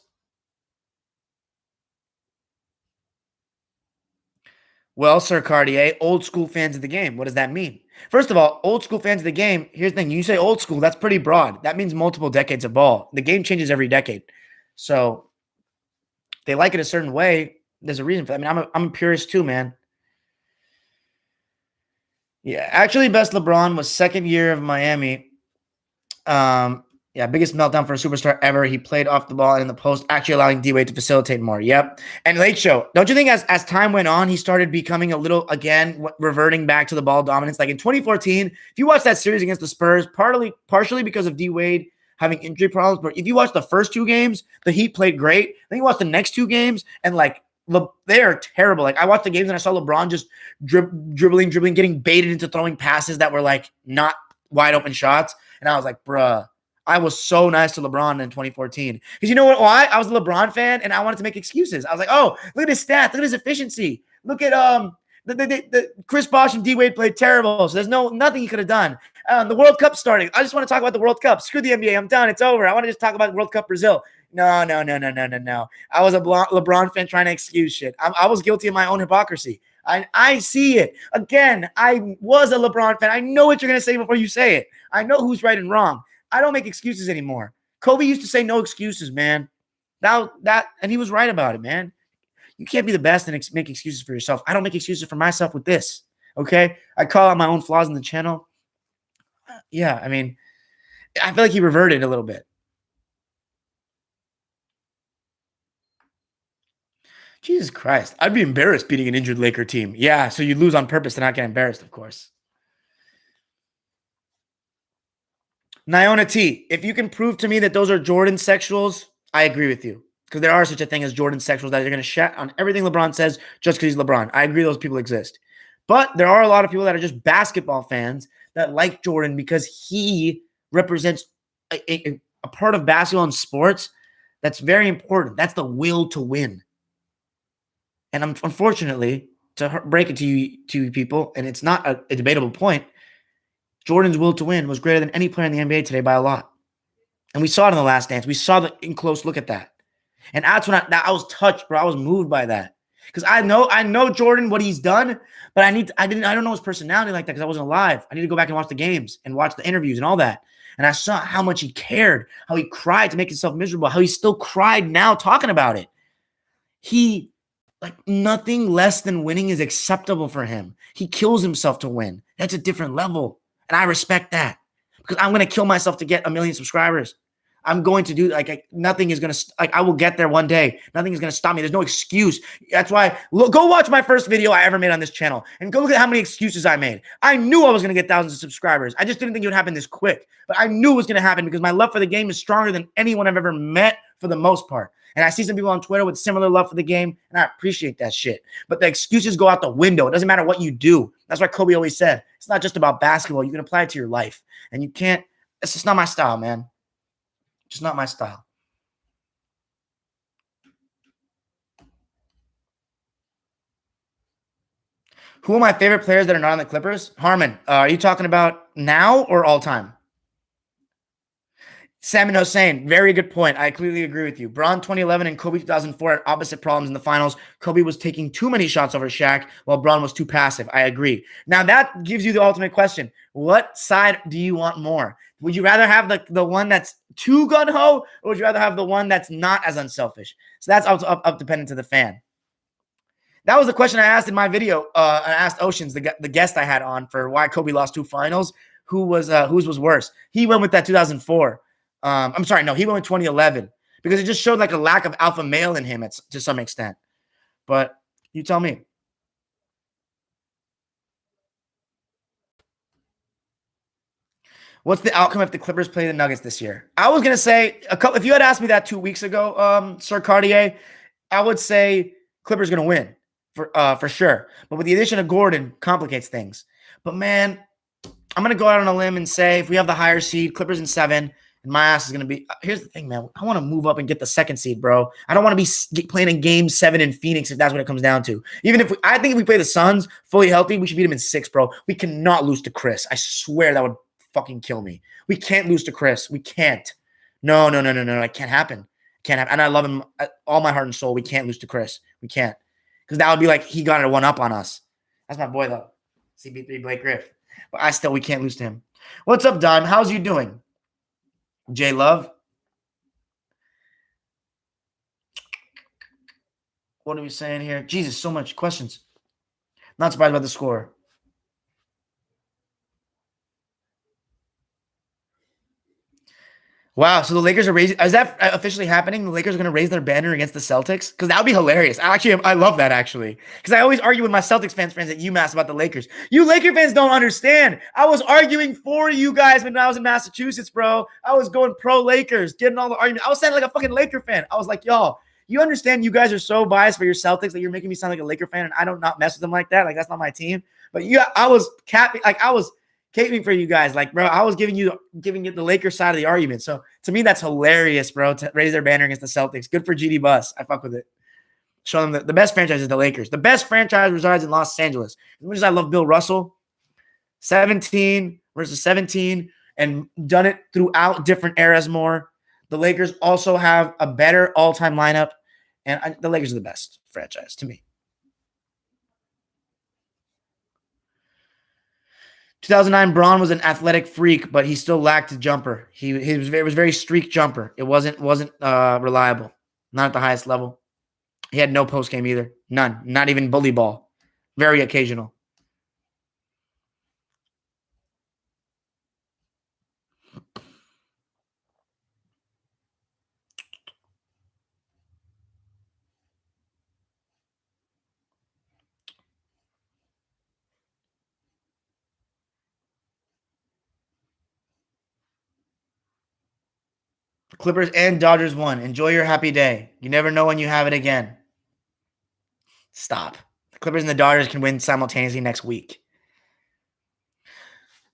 Well, Sir Cartier, old school fans of the game. What does that mean? First of all, old school fans of the game, here's the thing. You say old school, that's pretty broad. That means multiple decades of ball. The game changes every decade. So they like it a certain way. There's a reason for that. I mean, I'm a purist too, man. Yeah, actually, best LeBron was second year of Miami. Yeah, biggest meltdown for a superstar ever. He played off the ball and in the post, actually allowing D-Wade to facilitate more. Yep. And Lake Show, don't you think as time went on, he started becoming a little, again, reverting back to the ball dominance? Like in 2014, if you watch that series against the Spurs, partially because of D-Wade having injury problems, but if you watch the first two games, the Heat played great. Then you watch the next two games, and like, they are terrible. Like I watched the games and I saw LeBron just dribbling, getting baited into throwing passes that were like not wide open shots. And I was like, bruh, I was so nice to LeBron in 2014. Because you know what? Why? I was a LeBron fan and I wanted to make excuses. I was like, oh, look at his stats. Look at his efficiency. Look at the Chris Bosh and D-Wade played terrible. So there's nothing he could have done. The World Cup starting. I just want to talk about the World Cup. Screw the NBA. I'm done. It's over. I want to just talk about World Cup Brazil. No. I was a LeBron fan trying to excuse shit. I was guilty of my own hypocrisy. I see it. Again, I was a LeBron fan. I know what you're going to say before you say it. I know who's right and wrong. I don't make excuses anymore. Kobe used to say no excuses, man. And he was right about it, man. You can't be the best and make excuses for yourself. I don't make excuses for myself with this, okay? I call out my own flaws in the channel. Yeah, I mean, I feel like he reverted a little bit. Jesus Christ. I'd be embarrassed beating an injured Laker team. Yeah, so you lose on purpose to not get embarrassed, of course. Niona T, if you can prove to me that those are Jordan sexuals, I agree with you. Because there are such a thing as Jordan sexuals that are going to shat on everything LeBron says just because he's LeBron. I agree those people exist. But there are a lot of people that are just basketball fans that like Jordan because he represents a part of basketball and sports that's very important. That's the will to win. And unfortunately, to break it to you people, and it's not a debatable point, Jordan's will to win was greater than any player in the NBA today by a lot. And we saw it in the Last Dance. We saw the in close look at that. And that's when I was touched, bro. I was moved by that. Because I know Jordan, what he's done, but I don't know his personality like that because I wasn't alive. I need to go back and watch the games and watch the interviews and all that. And I saw how much he cared, how he cried to make himself miserable, how he still cried now talking about it. Like nothing less than winning is acceptable for him. He kills himself to win. That's a different level. And I respect that because I'm going to kill myself to get 1 million subscribers. I'm going to do like nothing is going to I will get there one day. Nothing is going to stop me. There's no excuse. That's why go watch my first video I ever made on this channel and go look at how many excuses I made. I knew I was going to get thousands of subscribers. I just didn't think it would happen this quick, but I knew it was going to happen because my love for the game is stronger than anyone I've ever met for the most part. And I see some people on Twitter with similar love for the game, and I appreciate that shit. But the excuses go out the window. It doesn't matter what you do. That's why Kobe always said, it's not just about basketball. You can apply it to your life. And you can't, it's just not my style, man. Just not my style. Who are my favorite players that are not on the Clippers? Harmon, are you talking about now or all time? Salmon Hossein, very good point. I clearly agree with you. Bron 2011 and Kobe 2004 had opposite problems in the finals. Kobe was taking too many shots over Shaq, while Bron was too passive. I agree. Now, that gives you the ultimate question. What side do you want more? Would you rather have the one that's too gun-ho, or would you rather have the one that's not as unselfish? So that's up dependent to the fan. That was the question I asked in my video. I asked Oceans, the guest I had on, for why Kobe lost 2 finals, whose was worse. He went with that 2004. I'm sorry, no, he went with 2011 because it just showed like a lack of alpha male in him to some extent. But you tell me. What's the outcome if the Clippers play the Nuggets this year? I was gonna say if you had asked me that 2 weeks ago, Sir Cartier, I would say Clippers gonna win for sure. But with the addition of Gordon, complicates things. But man, I'm gonna go out on a limb and say if we have the higher seed, Clippers in 7. And my ass is going to be – here's the thing, man. I want to move up and get the 2nd seed, bro. I don't want to be playing in Game 7 in Phoenix if that's what it comes down to. I think if we play the Suns fully healthy, we should beat them in 6, bro. We cannot lose to Chris. I swear that would fucking kill me. We can't lose to Chris. We can't. No. It can't happen. Can't happen. And I love him all my heart and soul. We can't lose to Chris. We can't. because that would be like he got a one up on us. That's my boy though, CB3 Blake Griff. But we can't lose to him. What's up, Dime? How's you doing? J Love. What are we saying here? Jesus, so much questions. Not surprised about the score. Wow, so the Lakers are raising. Is that officially happening? The Lakers are going to raise their banner against the Celtics? Because that would be hilarious. I love that actually. Because I always argue with my Celtics friends at UMass about the Lakers. You Laker fans don't understand. I was arguing for you guys when I was in Massachusetts, bro. I was going pro Lakers, getting all the arguments. I was sounding like a fucking Laker fan. I was like, y'all, you understand you guys are so biased for your Celtics that you're making me sound like a Laker fan, and I don't not mess with them like that. Like that's not my team. But yeah, I was caping for you guys. Like, bro, I was giving you the Lakers side of the argument. So to me, that's hilarious, bro, to raise their banner against the Celtics. Good for GD Bus. I fuck with it. Show them that the best franchise is the Lakers. The best franchise resides in Los Angeles. As much as I love Bill Russell, 17 versus 17, and done it throughout different eras more. The Lakers also have a better all-time lineup, and the Lakers are the best franchise to me. 2009, Braun was an athletic freak, but he still lacked a jumper. It was very streak jumper. It wasn't reliable, not at the highest level. He had no post game either, none, not even bully ball, very occasional. Clippers and Dodgers won. Enjoy your happy day. You never know when you have it again. Stop. The Clippers and the Dodgers can win simultaneously next week.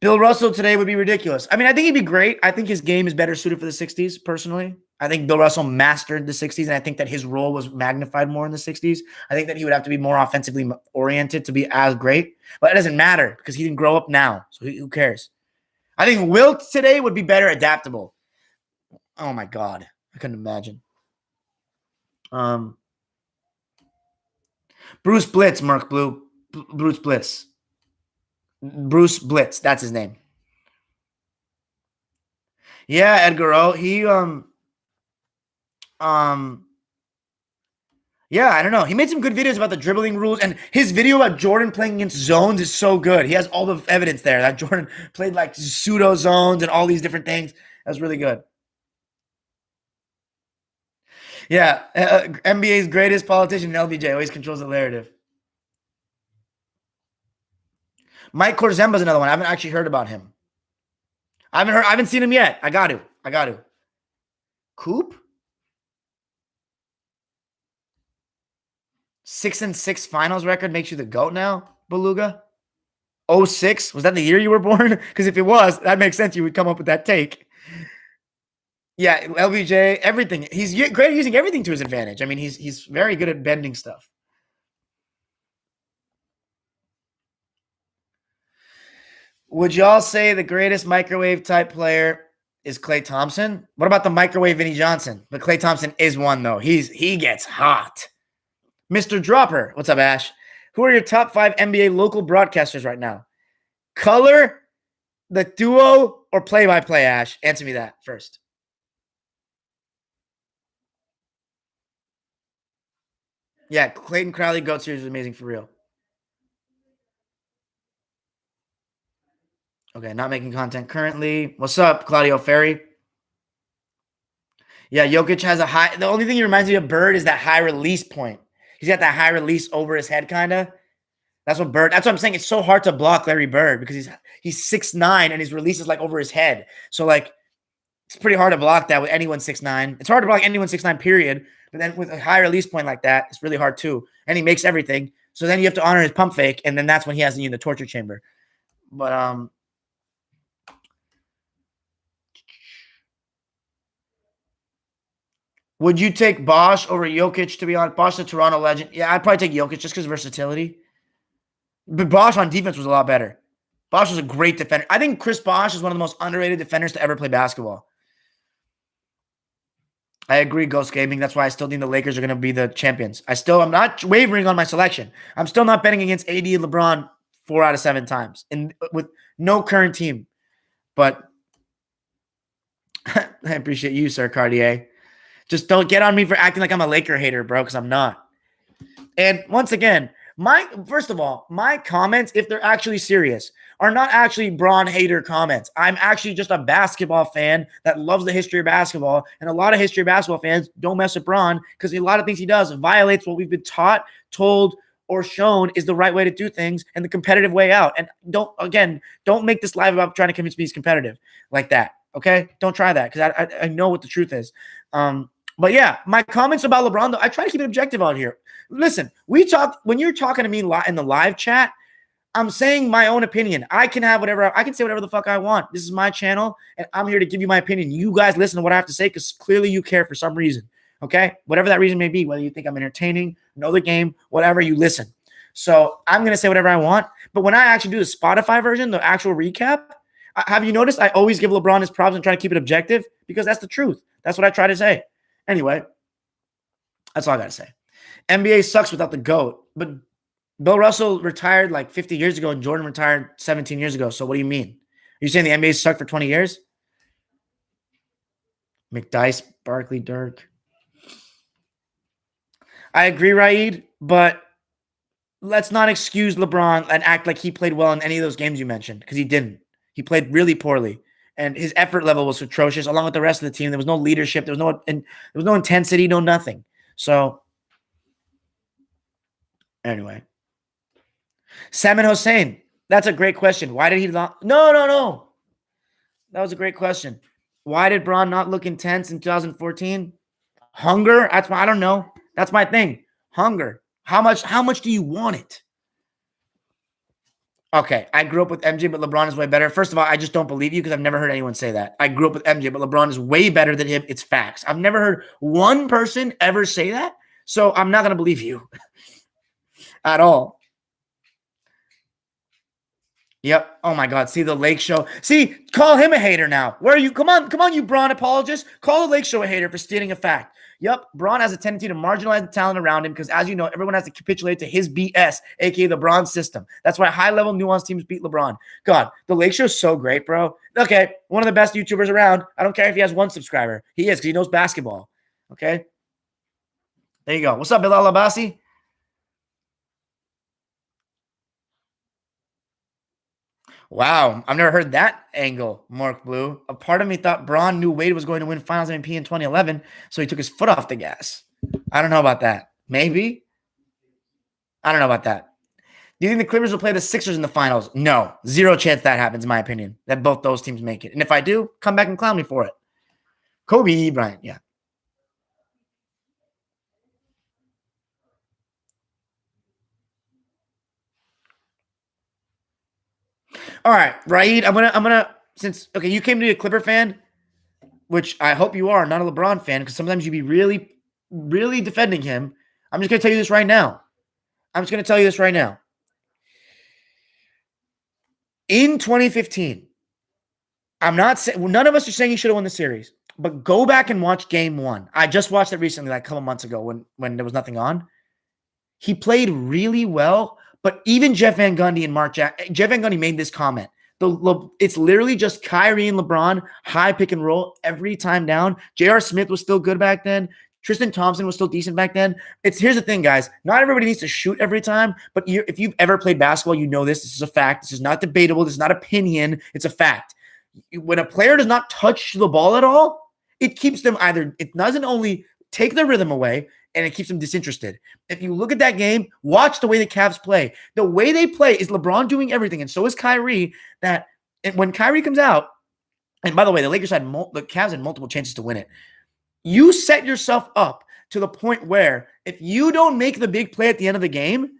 Bill Russell today would be ridiculous. I mean, I think he'd be great. I think his game is better suited for the 60s, personally. I think Bill Russell mastered the 60s, and I think that his role was magnified more in the 60s. I think that he would have to be more offensively oriented to be as great. But it doesn't matter because he didn't grow up now, so who cares? I think Wilt today would be better adaptable. Oh, my God. I couldn't imagine. Bruce Blitz, Merc Blue. Bruce Blitz. Bruce Blitz. That's his name. Yeah, Edgar O. Yeah, I don't know. He made some good videos about the dribbling rules, and his video about Jordan playing against zones is so good. He has all the evidence there that Jordan played like pseudo zones and all these different things. That's really good. Yeah, NBA's greatest politician, LBJ, always controls the narrative. Mike Korzemba's another one. I haven't actually heard about him. I haven't seen him yet. I got to. Coop? 6-6 finals record makes you the GOAT now, Beluga? 06? Was that the year you were born? Because if it was, that makes sense. You would come up with that take. Yeah, LBJ, everything. He's great at using everything to his advantage. I mean, he's very good at bending stuff. Would y'all say the greatest microwave type player is Klay Thompson? What about the microwave Vinnie Johnson? But Klay Thompson is one, though. He gets hot. Mr. Dropper. What's up, Ash? Who are your top 5 NBA local broadcasters right now? Color, the duo, or play-by-play, Ash? Answer me that first. Yeah, Clayton Crowley GOAT Series is amazing for real. Okay, not making content currently. What's up, Claudio Ferry? Yeah, Jokic has a high. The only thing he reminds me of Bird is that high release point. He's got that high release over his head, kind of. That's what I'm saying. It's so hard to block Larry Bird because he's 6'9" and his release is like over his head. So like, it's pretty hard to block that with anyone 6'9". It's hard to block anyone 6'9", period. But then with a high release point like that, it's really hard too. And he makes everything. So then you have to honor his pump fake, and then that's when he has you in the torture chamber. But would you take Bosch over Jokic, to be honest? Bosch, the Toronto legend. Yeah, I'd probably take Jokic just because of versatility. But Bosch on defense was a lot better. Bosch was a great defender. I think Chris Bosch is one of the most underrated defenders to ever play basketball. I agree, Ghost Gaming. That's why I still think the Lakers are going to be the champions. I'm not wavering on my selection. I'm still not betting against AD and LeBron 4 out of 7 times and with no current team. But I appreciate you, Sir Cartier. Just don't get on me for acting like I'm a Laker hater, bro, because I'm not. And once again, first of all, my comments, if they're actually serious, are not actually Bron hater comments. I'm actually just a basketball fan that loves the history of basketball. And a lot of history of basketball fans don't mess with Bron because a lot of things he does violates what we've been taught, told, or shown is the right way to do things and the competitive way out. And don't make this live about trying to convince me he's competitive like that. Okay? Don't try that because I know what the truth is. But yeah, my comments about LeBron, though, I try to keep it objective out here. Listen, when you're talking to me in the live chat, I'm saying my own opinion. I can say whatever the fuck I want. This is my channel, and I'm here to give you my opinion. You guys listen to what I have to say because clearly you care for some reason. Okay? Whatever that reason may be, whether you think I'm entertaining, know the game, whatever, you listen. So I'm going to say whatever I want. But when I actually do the Spotify version, the actual recap, have you noticed I always give LeBron his props and try to keep it objective? Because that's the truth. That's what I try to say. Anyway, that's all I got to say. NBA sucks without the GOAT. But Bill Russell retired like 50 years ago and Jordan retired 17 years ago. So what do you mean? Are you saying the NBA sucked for 20 years? McDice, Barkley, Dirk. I agree, Raid, but let's not excuse LeBron and act like he played well in any of those games you mentioned because he didn't. He played really poorly. And his effort level was atrocious, along with the rest of the team. There was no leadership. There was no intensity, no nothing. So, anyway. Salman Hossein, that's a great question. Why did he not? No. That was a great question. Why did Bron not look intense in 2014? Hunger? I don't know. That's my thing. Hunger. How much do you want it? Okay, I grew up with MJ, but LeBron is way better. First of all, I just don't believe you because I've never heard anyone say that. I grew up with MJ, but LeBron is way better than him. It's facts. I've never heard one person ever say that, so I'm not going to believe you at all. Yep. Oh, my God. See, the Lake Show. See, call him a hater now. Where are you? Come on, you Bron apologist. Call the Lake Show a hater for stating a fact. Yep, Bron has a tendency to marginalize the talent around him because, as you know, everyone has to capitulate to his BS, a.k.a. the Bron system. That's why high-level, nuanced teams beat LeBron. God, the Lake Show is so great, bro. Okay, one of the best YouTubers around. I don't care if he has 1 subscriber. He is because he knows basketball. Okay? There you go. What's up, Bilal Abbasi? Wow, I've never heard that angle, Mark Blue. A part of me thought Bron knew Wade was going to win Finals MVP in 2011, so he took his foot off the gas. I don't know about that. Maybe. I don't know about that. Do you think the Clippers will play the Sixers in the finals? No. 0 chance that happens, in my opinion, that both those teams make it. And if I do, come back and clown me for it. Kobe Bryant, yeah. All right, Raid, I'm gonna since you came to be a Clipper fan, which I hope you are, not a LeBron fan, because sometimes you be really, really defending him. I'm just gonna tell you this right now. In 2015, I'm not saying none of us are saying he should have won the series, but go back and watch Game 1. I just watched it recently, like a couple months ago, when there was nothing on. He played really well, but even Jeff Van Gundy and Jeff Van Gundy made this comment. It's literally just Kyrie and LeBron, high pick and roll every time down. J.R. Smith was still good back then. Tristan Thompson was still decent back then. Here's the thing, guys. Not everybody needs to shoot every time, but if you've ever played basketball, you know this. This is a fact. This is not debatable. This is not opinion. It's a fact. When a player does not touch the ball at all, it keeps them it doesn't only take their rhythm away, and it keeps them disinterested. If you look at that game, watch the way the Cavs play. The way they play is LeBron doing everything, and so is Kyrie. When Kyrie comes out, and by the way, the Cavs had multiple chances to win it. You set yourself up to the point where if you don't make the big play at the end of the game,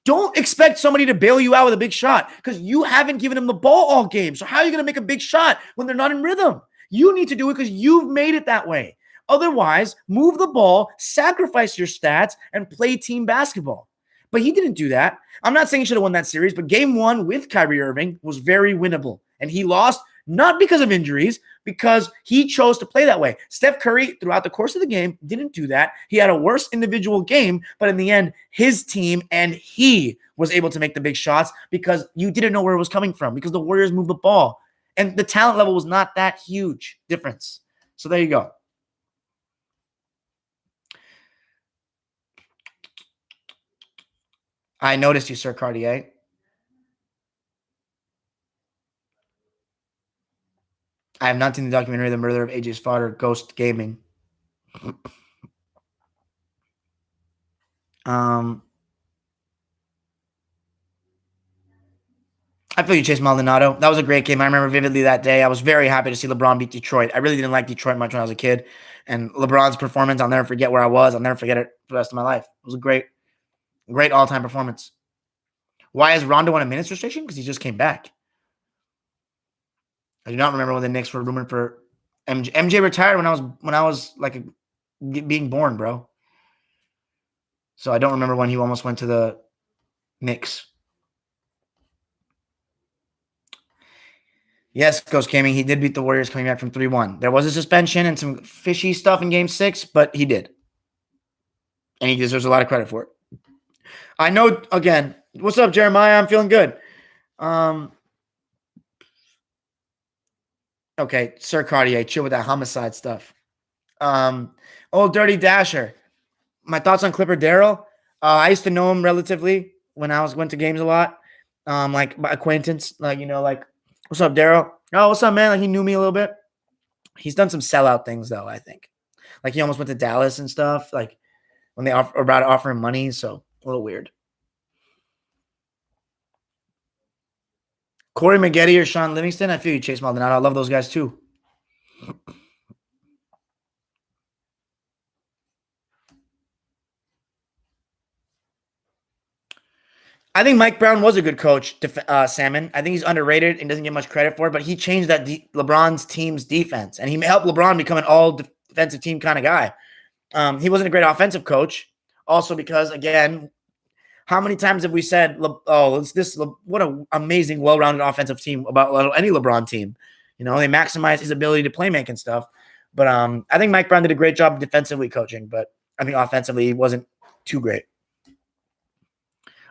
don't expect somebody to bail you out with a big shot because you haven't given them the ball all game. So how are you going to make a big shot when they're not in rhythm? You need to do it because you've made it that way. Otherwise, move the ball, sacrifice your stats, and play team basketball. But he didn't do that. I'm not saying he should have won that series, but Game 1 with Kyrie Irving was very winnable. And he lost not because of injuries, because he chose to play that way. Steph Curry, throughout the course of the game, didn't do that. He had a worse individual game, but in the end, his team and he was able to make the big shots because you didn't know where it was coming from because the Warriors moved the ball. And the talent level was not that huge difference. So there you go. I noticed you, Sir Cartier. I have not seen the documentary The Murder of AJ's Father, Ghost Gaming. I feel you, Chase Maldonado. That was a great game. I remember vividly that day. I was very happy to see LeBron beat Detroit. I really didn't like Detroit much when I was a kid. And LeBron's performance, I'll never forget where I was. I'll never forget it for the rest of my life. It was a great all-time performance. Why is Rondo on a minutes restriction? Because he just came back. I do not remember when the Knicks were rumored for MJ. MJ retired when I was like being born, bro. So I don't remember when he almost went to the Knicks. Yes, Ghost Gaming, he did beat the Warriors coming back from 3-1. There was a suspension and some fishy stuff in Game 6, but he did. And he deserves a lot of credit for it. I know, again, what's up, Jeremiah? I'm feeling good. Okay, Sir Cartier, chill with that homicide stuff. Old Dirty Dasher. My thoughts on Clipper Darryl. I used to know him relatively when I went to games a lot. Like by acquaintance, like, what's up, Darryl? Oh, what's up, man? Like he knew me a little bit. He's done some sellout things though, I think. Like he almost went to Dallas and stuff, like when they about to offer him money, so a little weird. Corey Maggette or Sean Livingston, I feel you, Chase Maldonado. I love those guys too. I think Mike Brown was a good coach, Salmon. I think he's underrated and doesn't get much credit for it, but he changed that LeBron's team's defense, and he helped LeBron become an all-defensive team kind of guy. He wasn't a great offensive coach, also because, again, how many times have we said, what an amazing, well-rounded offensive team about any LeBron team. They maximize his ability to play make and stuff. But I think Mike Brown did a great job defensively coaching, but I think offensively he wasn't too great.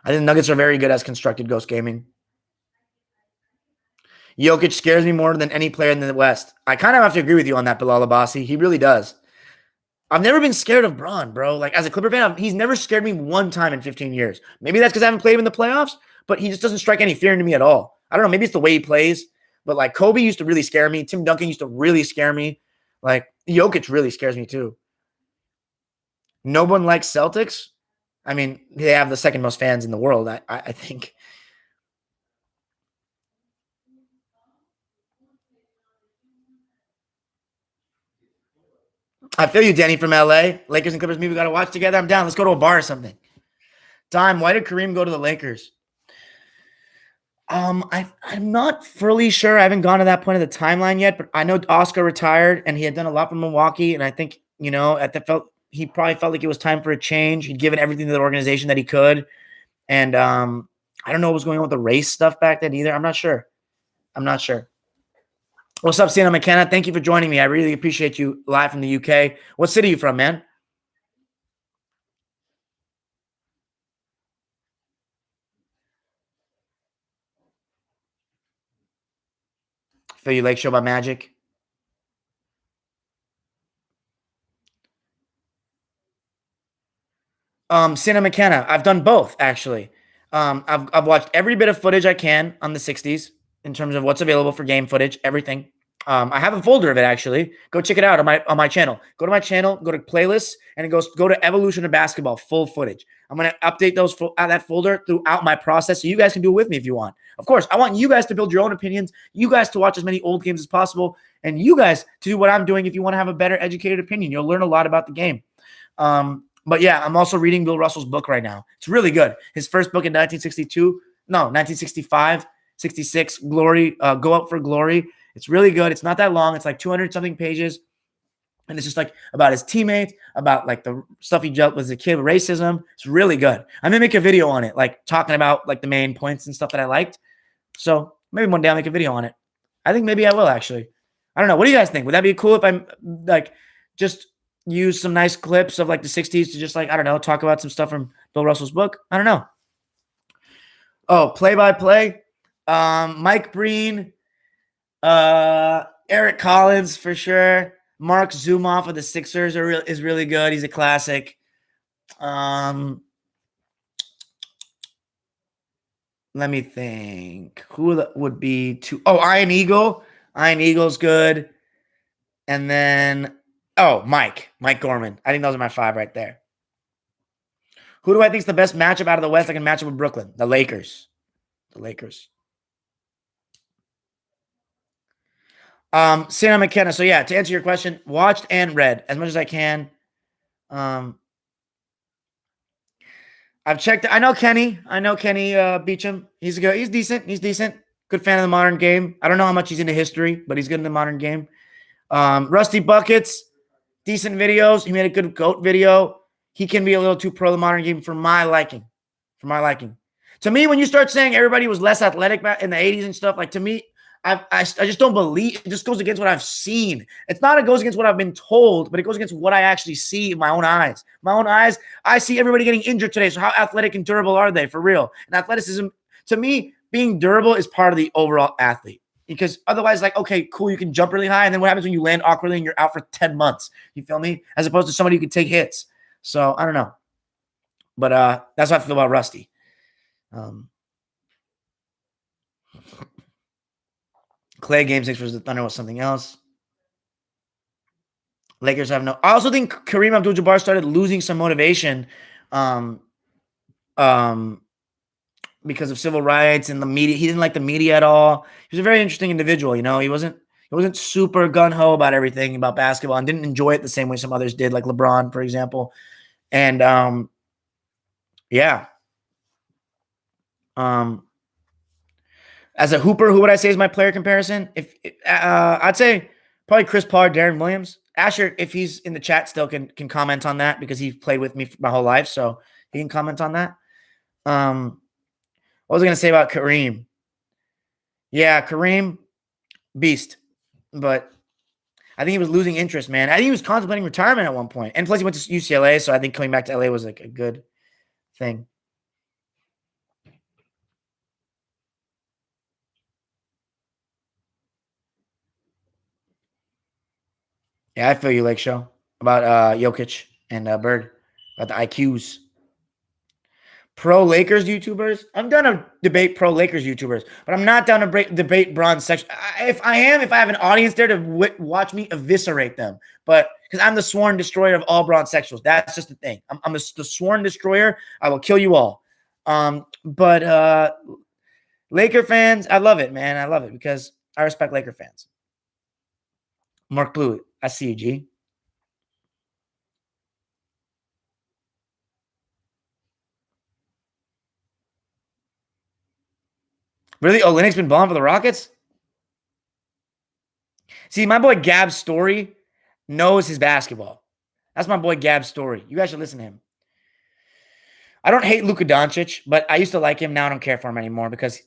I think the Nuggets are very good as constructed, Ghost Gaming. Jokic scares me more than any player in the West. I kind of have to agree with you on that, Bilal Abbasi. He really does. I've never been scared of Bron, bro. Like, as a Clipper fan, he's never scared me one time in 15 years. Maybe that's because I haven't played him in the playoffs, but he just doesn't strike any fear into me at all. I don't know. Maybe it's the way he plays, but, like, Kobe used to really scare me. Tim Duncan used to really scare me. Like, Jokic really scares me, too. No one likes Celtics. I mean, they have the second most fans in the world, I think. I feel you, Danny from LA. Lakers and Clippers, maybe we got to watch together. I'm down. Let's go to a bar or something. Time. Why did Kareem go to the Lakers? I'm not fully sure. I haven't gone to that point of the timeline yet, but I know Oscar retired and he had done a lot for Milwaukee. And I think, he probably felt like it was time for a change. He'd given everything to the organization that he could. And I don't know what was going on with the race stuff back then either. I'm not sure. What's up, Sienna McKenna? Thank you for joining me. I really appreciate you live from the UK. What city are you from, man? Feel you Lake Show by Magic. Sienna McKenna. I've done both, actually. I've watched every bit of footage I can on the 60s in terms of what's available for game footage, everything. I have a folder of it, actually. Go check it out on my channel. Go to my channel, go to playlists, and go to Evolution of Basketball, full footage. I'm going to update that folder throughout my process so you guys can do it with me if you want. Of course, I want you guys to build your own opinions, you guys to watch as many old games as possible, and you guys to do what I'm doing if you want to have a better educated opinion. You'll learn a lot about the game. But yeah, I'm also reading Bill Russell's book right now. It's really good. His first book in 1965, 66, Glory, Go Up for Glory. It's really good. It's not that long. It's like 200 something pages. And it's just like about his teammates, about like the stuff he dealt with as a kid, racism. It's really good. I'm going to make a video on it, like talking about like the main points and stuff that I liked. So maybe one day I'll make a video on it. I think maybe I will actually. I don't know. What do you guys think? Would that be cool if I like just use some nice clips of like the 60s to just like, I don't know, talk about some stuff from Bill Russell's book? I don't know. Oh, play by play. Mike Breen, Eric Collins for sure. Mark Zumoff of the Sixers is really good. He's a classic. Let me think. Who would be two? Oh, Iron Eagle. Iron Eagle's good. And then, Mike Gorman. I think those are my 5 right there. Who do I think is the best matchup out of the West? I can match up with Brooklyn. The Lakers. The Lakers. Santa McKenna. So yeah, to answer your question, watched and read as much as I can. I've checked. I know Kenny Beecham. He's good. He's decent. Good fan of the modern game. I don't know how much he's into history, but he's good in the modern game. Rusty Buckets, decent videos. He made a good GOAT video. He can be a little too pro the modern game for my liking. To me, when you start saying everybody was less athletic back in the 80s and stuff, like to me, I just don't believe it. Just goes against what I've seen. It's not, it goes against what I've been told, but it goes against what I actually see in my own eyes. I see everybody getting injured today. So how athletic and durable are they for real? And athleticism, to me, being durable is part of the overall athlete. Because otherwise, like, okay, cool, you can jump really high. And then what happens when you land awkwardly and you're out for 10 months? You feel me? As opposed to somebody who can take hits. So I don't know. But that's how I feel about Rusty. Clay game 6 versus the Thunder was something else. Lakers have no. I also think Kareem Abdul-Jabbar started losing some motivation, um, because of civil rights and the media. He didn't like the media at all. He was a very interesting individual. You know, he wasn't super gun ho about everything about basketball and didn't enjoy it the same way some others did, like LeBron, for example. And yeah. As a hooper, who would I say is my player comparison? If I'd say probably Chris Paul, Darren Williams. Asher, if he's in the chat, still can comment on that because he's played with me my whole life, so he can comment on that. What was I going to say about Kareem? Yeah, Kareem, beast, but I think he was losing interest, man. I think he was contemplating retirement at one point, and plus he went to UCLA, so I think coming back to LA was like a good thing. Yeah, I feel you, Lake Show, about Jokic and Bird, about the IQs. Pro Lakers YouTubers. I'm down to debate pro Lakers YouTubers, but I'm not down to debate bronze section. If I have an audience there to watch me eviscerate them, but because I'm the sworn destroyer of all bronze sexuals. That's just the thing. I'm the sworn destroyer. I will kill you all. But Laker fans, I love it, man. I love it because I respect Laker fans. Mark Blue, I see you, G. Really? Olynyk's been balling for the Rockets? See, my boy Gab's story knows his basketball. That's my boy Gab's story. You guys should listen to him. I don't hate Luka Doncic, but I used to like him. Now I don't care for him anymore because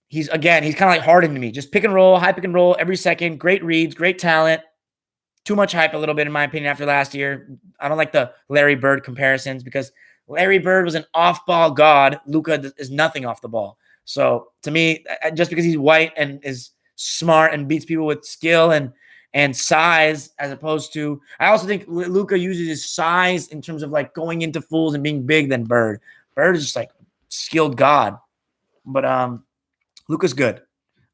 he's kind of like Harden to me. Just pick and roll, high pick and roll every second. Great reads, great talent. Too much hype a little bit, in my opinion, after last year. I don't like the Larry Bird comparisons because Larry Bird was an off-ball god. Luka is nothing off the ball. So to me, just because he's white and is smart and beats people with skill and size, as opposed to, I also think Luka uses his size in terms of like going into fools and being big than Bird. Bird is just like skilled god, but Luka's good.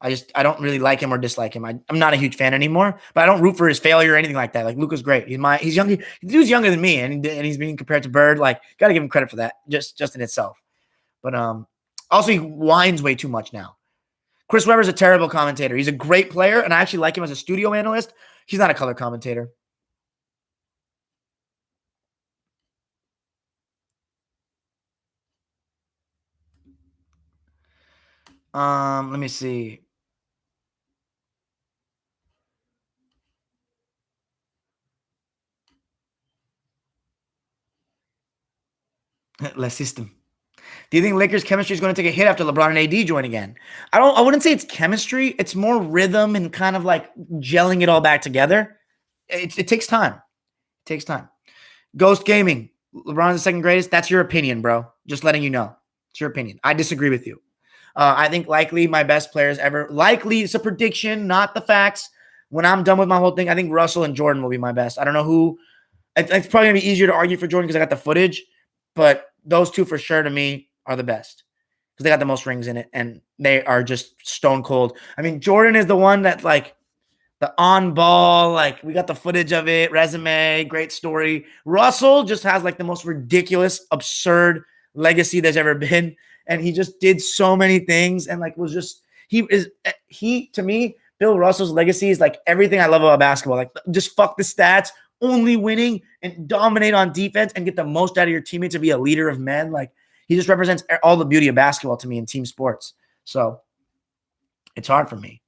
I don't really like him or dislike him. I'm not a huge fan anymore, but I don't root for his failure or anything like that. Like Luka's great. He's young. Dude's younger than me, and he's being compared to Bird. Like, gotta give him credit for that, just in itself. But also he whines way too much now. Chris Webber's a terrible commentator. He's a great player, and I actually like him as a studio analyst. He's not a color commentator. Let me see. Le system. Do you think Lakers chemistry is going to take a hit after LeBron and AD join again? I wouldn't say it's chemistry. It's more rhythm and kind of like gelling it all back together. It takes time. It takes time. Ghost Gaming. LeBron's the second greatest. That's your opinion, bro. Just letting you know. It's your opinion. I disagree with you. I think likely my best players ever. Likely it's a prediction, not the facts. When I'm done with my whole thing, I think Russell and Jordan will be my best. I don't know who. It's probably going to be easier to argue for Jordan because I got the footage. But those two for sure to me are the best because they got the most rings in it. And they are just stone cold. I mean, Jordan is the one that like the on ball, like we got the footage of it, resume, great story. Russell just has like the most ridiculous, absurd legacy there's ever been. And he just did so many things and like was just, he to me, Bill Russell's legacy is like everything I love about basketball. Like just fuck the stats, only winning and dominate on defense and get the most out of your teammates to be a leader of men. Like he just represents all the beauty of basketball to me in team sports. So it's hard for me.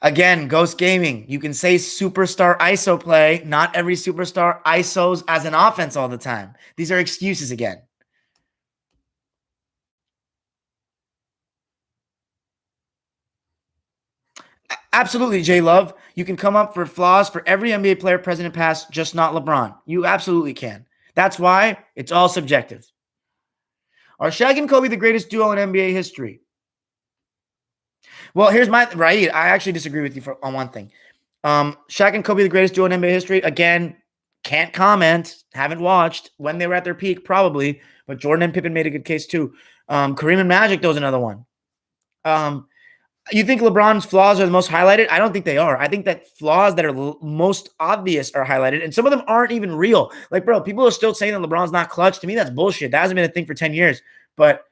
Again, Ghost Gaming. You can say superstar ISO play. Not every superstar ISOs as an offense all the time. These are excuses again. Absolutely, J Love. You can come up for flaws for every NBA player present and past, just not LeBron. You absolutely can. That's why it's all subjective. Are Shaq and Kobe the greatest duo in NBA history? Well, here's my right. I actually disagree with you on one thing. Shaq and Kobe the greatest duo in NBA history. Again, can't comment. Haven't watched when they were at their peak, probably. But Jordan and Pippen made a good case too. Kareem and Magic, though, is another one. You think LeBron's flaws are the most highlighted? I don't think they are. I think that flaws that are most obvious are highlighted, and some of them aren't even real. Like, bro, people are still saying that LeBron's not clutch. To me, that's bullshit. That hasn't been a thing for 10 years. But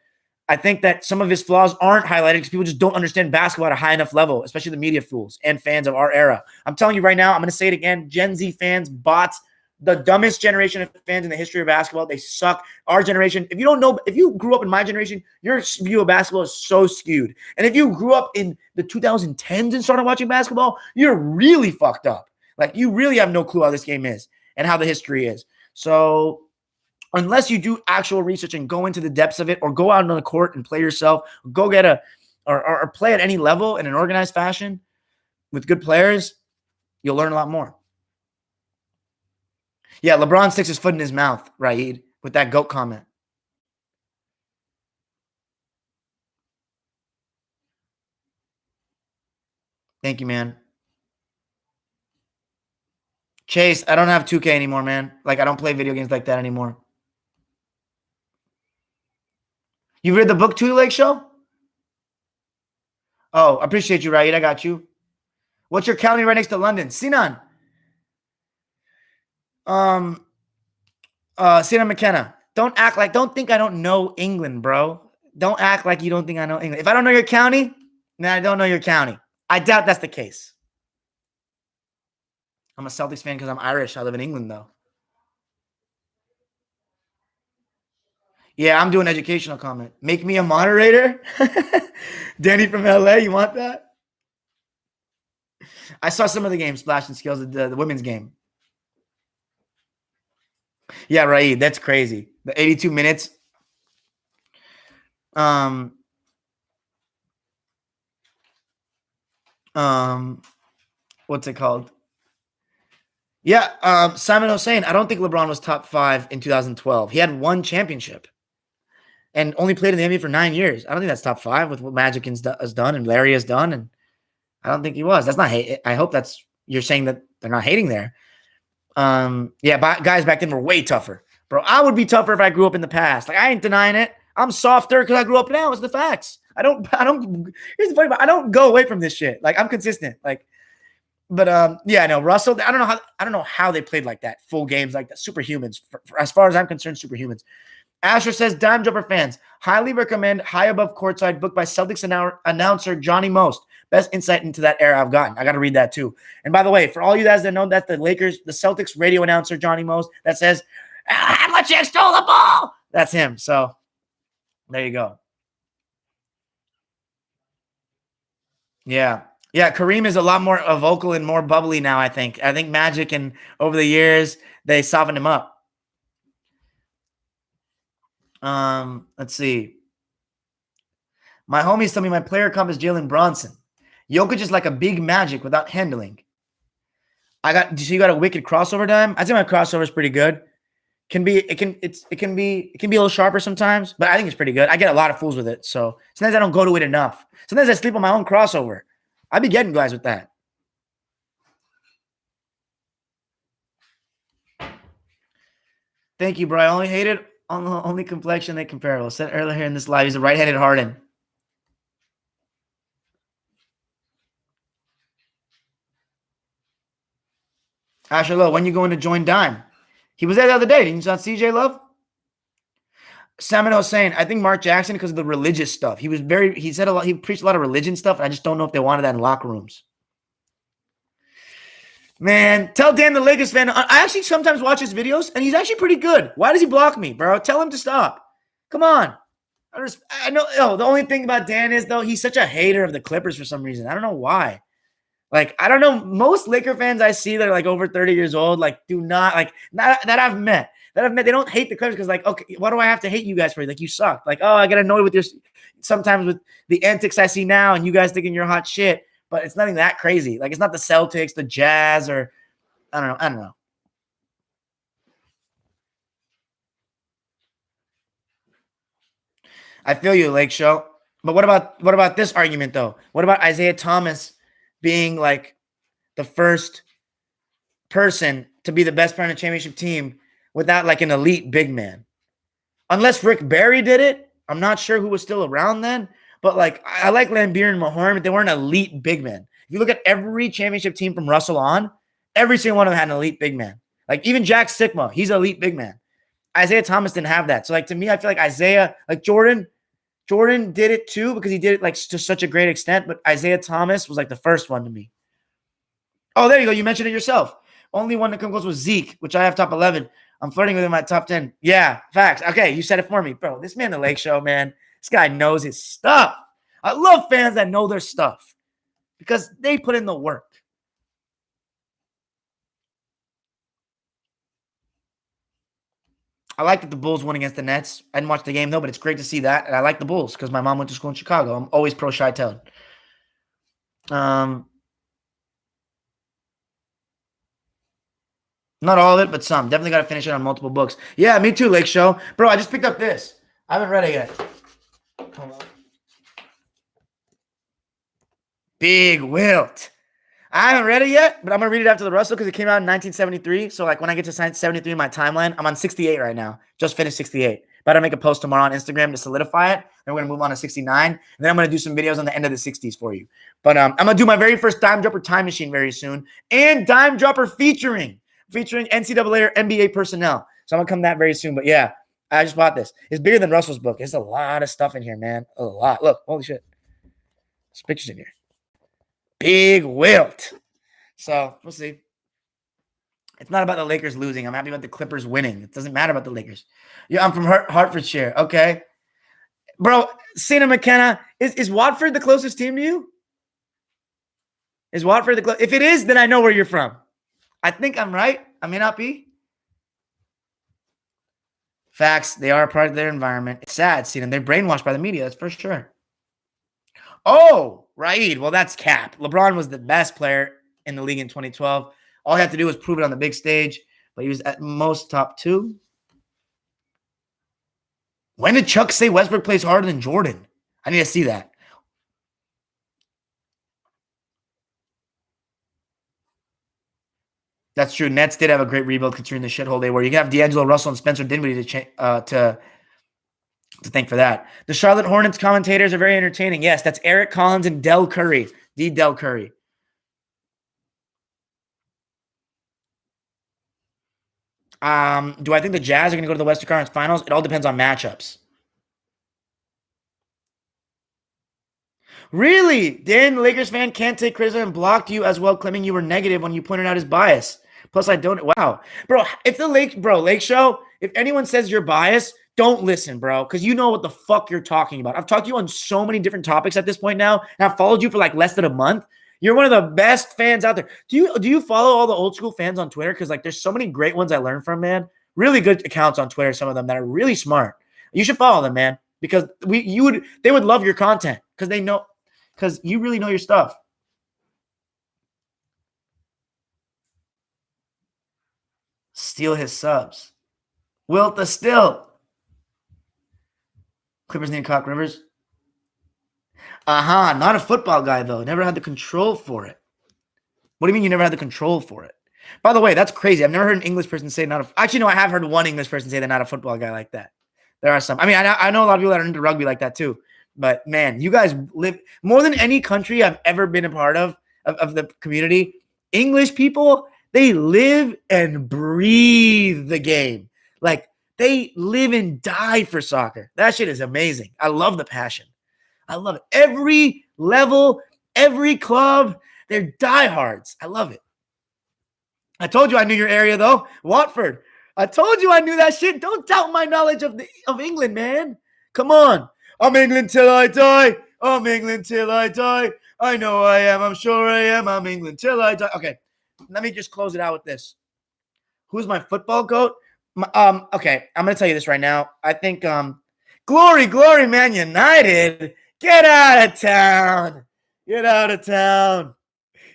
I think that some of his flaws aren't highlighted because people just don't understand basketball at a high enough level, especially the media fools and fans of our era. I'm telling you right now, I'm going to say it again. Gen Z fans, bots, the dumbest generation of fans in the history of basketball. They suck. Our generation, if you don't know, if you grew up in my generation, your view of basketball is so skewed. And if you grew up in the 2010s and started watching basketball, you're really fucked up. Like you really have no clue how this game is and how the history is. So unless you do actual research and go into the depths of it or go out on the court and play yourself, go get or play at any level in an organized fashion with good players, you'll learn a lot more. Yeah, LeBron sticks his foot in his mouth, Raid, with that GOAT comment. Thank you, man. Chase, I don't have 2K anymore, man. Like, I don't play video games like that anymore. You read the book Two Lake Show? Oh, I appreciate you, Raid. I got you. What's your county right next to London? Sinan. Sinan McKenna. Don't think I don't know England, bro. Don't act like you don't think I know England. If I don't know your county, then I don't know your county. I doubt that's the case. I'm a Celtics fan because I'm Irish. I live in England, though. Yeah, I'm doing educational comment. Make me a moderator? Danny from LA, you want that? I saw some of the game, Splash and Skills, the women's game. Yeah, right. That's crazy. The 82 minutes. What's it called? Yeah, Simon Hossein. I don't think LeBron was top 5 in 2012. He had one championship and only played in the NBA for 9 years. I don't think that's top 5 with what Magic has done and Larry has done. And I don't think he was. That's not hate. I hope that's you're saying that they're not hating there. Yeah, but guys back then were way tougher, bro. I would be tougher if I grew up in the past. Like I ain't denying it. I'm softer because I grew up now. It's the facts. I don't. Here's the funny part. I don't go away from this shit. Like I'm consistent. Like, but yeah, no, Russell. I don't know how they played like that, full games like that. Superhumans. As far as I'm concerned, superhumans. Asher says, Dime Jumper fans, highly recommend High Above Courtside, book by Celtics announcer Johnny Most. Best insight into that era I've gotten. I got to read that too. And by the way, for all you guys that know, that's the Celtics radio announcer Johnny Most that says, how much you stole the ball? That's him. So there you go. Yeah. Yeah, Kareem is a lot more vocal and more bubbly now, I think. I think Magic and over the years, they softened him up. Let's see. My homies tell me my player comp is Jalen Bronson. Jokic is like a big Magic without handling. So you got a wicked crossover dime? I'd say my crossover is pretty good. It can be a little sharper sometimes, but I think it's pretty good. I get a lot of fools with it. So sometimes I don't go to it enough. Sometimes I sleep on my own crossover. I be getting guys with that. Thank you, bro. I only hated on the only complexion they comparable. Said earlier in this live, he's a right-handed Harden. Asher Lowe, when you going to join Dime? He was there the other day. Didn't you saw CJ Love? Salmon Hossein, I think Mark Jackson because of the religious stuff. He said a lot, he preached a lot of religion stuff, and I just don't know if they wanted that in locker rooms. Man, tell Dan the Lakers fan. I actually sometimes watch his videos, and he's actually pretty good. Why does he block me, bro? Tell him to stop. Come on. I know. Oh, the only thing about Dan is, though, he's such a hater of the Clippers for some reason. I don't know why. Like, I don't know. Most Laker fans I see that are like over 30 years old, like, do not like that I've met. They don't hate the Clippers because, like, okay, what do I have to hate you guys for? Like, you suck. Like, oh, I get annoyed with your sometimes with the antics I see now, and you guys thinking you're hot shit. But it's nothing that crazy. Like, it's not the Celtics, the Jazz, or I don't know. I feel you, Lake Show. But what about this argument though? What about Isaiah Thomas being like the first person to be the best player on a championship team without like an elite big man? Unless Rick Barry did it. I'm not sure who was still around then. But like I like Lambeer and Mahorn, but they weren't elite big men. If you look at every championship team from Russell on, every single one of them had an elite big man. Like even Jack Sikma, he's an elite big man. Isaiah Thomas didn't have that. So like to me, I feel like Isaiah, like Jordan did it too because he did it like to such a great extent. But Isaiah Thomas was like the first one to me. Oh, there you go. You mentioned it yourself. Only one that comes close was Zeke, which I have top 11. I'm flirting with him at top 10. Yeah, facts. Okay, you said it for me. Bro, this man, the Lake Show, man, this guy knows his stuff. I love fans that know their stuff because they put in the work. I like that the Bulls won against the Nets. I didn't watch the game, though, but it's great to see that. And I like the Bulls because my mom went to school in Chicago. I'm always pro Chi-Town. Not all of it, but some. Definitely got to finish it on multiple books. Yeah, me too, Lake Show. Bro, I just picked up this. I haven't read it yet. Hold on. Big Wilt. I haven't read it yet, but I'm going to read it after the Russell because it came out in 1973. So, like, when I get to 73 in my timeline, I'm on 68 right now. Just finished 68. But I'll make a post tomorrow on Instagram to solidify it. Then we're going to move on to 69. And then I'm going to do some videos on the end of the 60s for you. But I'm going to do my very first Dime Dropper Time Machine very soon. And Dime Dropper featuring NCAA or NBA personnel. So I'm going to come that very soon. But, yeah, I just bought this. It's bigger than Russell's book. There's a lot of stuff in here, man. A lot. Look, holy shit. There's pictures in here. Big Wilt. So we'll see. It's not about the Lakers losing. I'm happy about the Clippers winning. It doesn't matter about the Lakers. Yeah, I'm from Hertfordshire. Okay. Bro, St. McKenna, is Watford the closest team to you? Is Watford the closest? If it is, then I know where you're from. I think I'm right. I may not be. Facts. They are a part of their environment. It's sad seeing them. They're brainwashed by the media. That's for sure. Oh, right. Well, that's cap. LeBron was the best player in the league in 2012. All he had to do was prove it on the big stage, but he was at most top 2. When did Chuck say Westbrook plays harder than Jordan? I need to see that. That's true. Nets did have a great rebuild considering the shithole they were. You can have D'Angelo Russell and Spencer Dinwiddie to thank for that. The Charlotte Hornets commentators are very entertaining. Yes, that's Eric Collins and Del Curry. Del Curry. Do I think the Jazz are going to go to the Western Conference Finals? It all depends on matchups. Really? Dan, the Lakers fan, can't take criticism and blocked you as well, claiming you were negative when you pointed out his bias. Plus, I don't. Wow. Bro, if the Lake Show, if anyone says you're biased, don't listen, bro, because you know what the fuck you're talking about. I've talked to you on so many different topics at this point now, and I've followed you for like less than a month. You're one of the best fans out there. Do you follow all the old school fans on Twitter? Because like there's so many great ones I learned from, man. Really good accounts on Twitter, some of them that are really smart. You should follow them, man, because they would love your content because you really know your stuff. Steal his subs. Wilt the still. Clippers need Cock Rivers. Not a football guy, though. Never had the control for it. What do you mean you never had the control for it? By the way, that's crazy. I've never heard an English person say not a... Actually, no, I have heard one English person say they're not a football guy like that. There are some. I mean, I know a lot of people that are into rugby like that, too. But, man, you guys live... More than any country I've ever been a part of the community, English people, they live and breathe the game. Like, they live and die for soccer. That shit is amazing. I love the passion. I love it. Every level, every club, they're diehards. I love it. I told you I knew your area, though. Watford. I told you I knew that shit. Don't doubt my knowledge of England, man. Come on. I'm England till I die. I'm England till I die. I know I am. I'm sure I am. I'm England till I die. Okay. Let me just close it out with this. Who's my football GOAT? Okay. I'm going to tell you this right now. I think glory, Man United. Get out of town. Get out of town.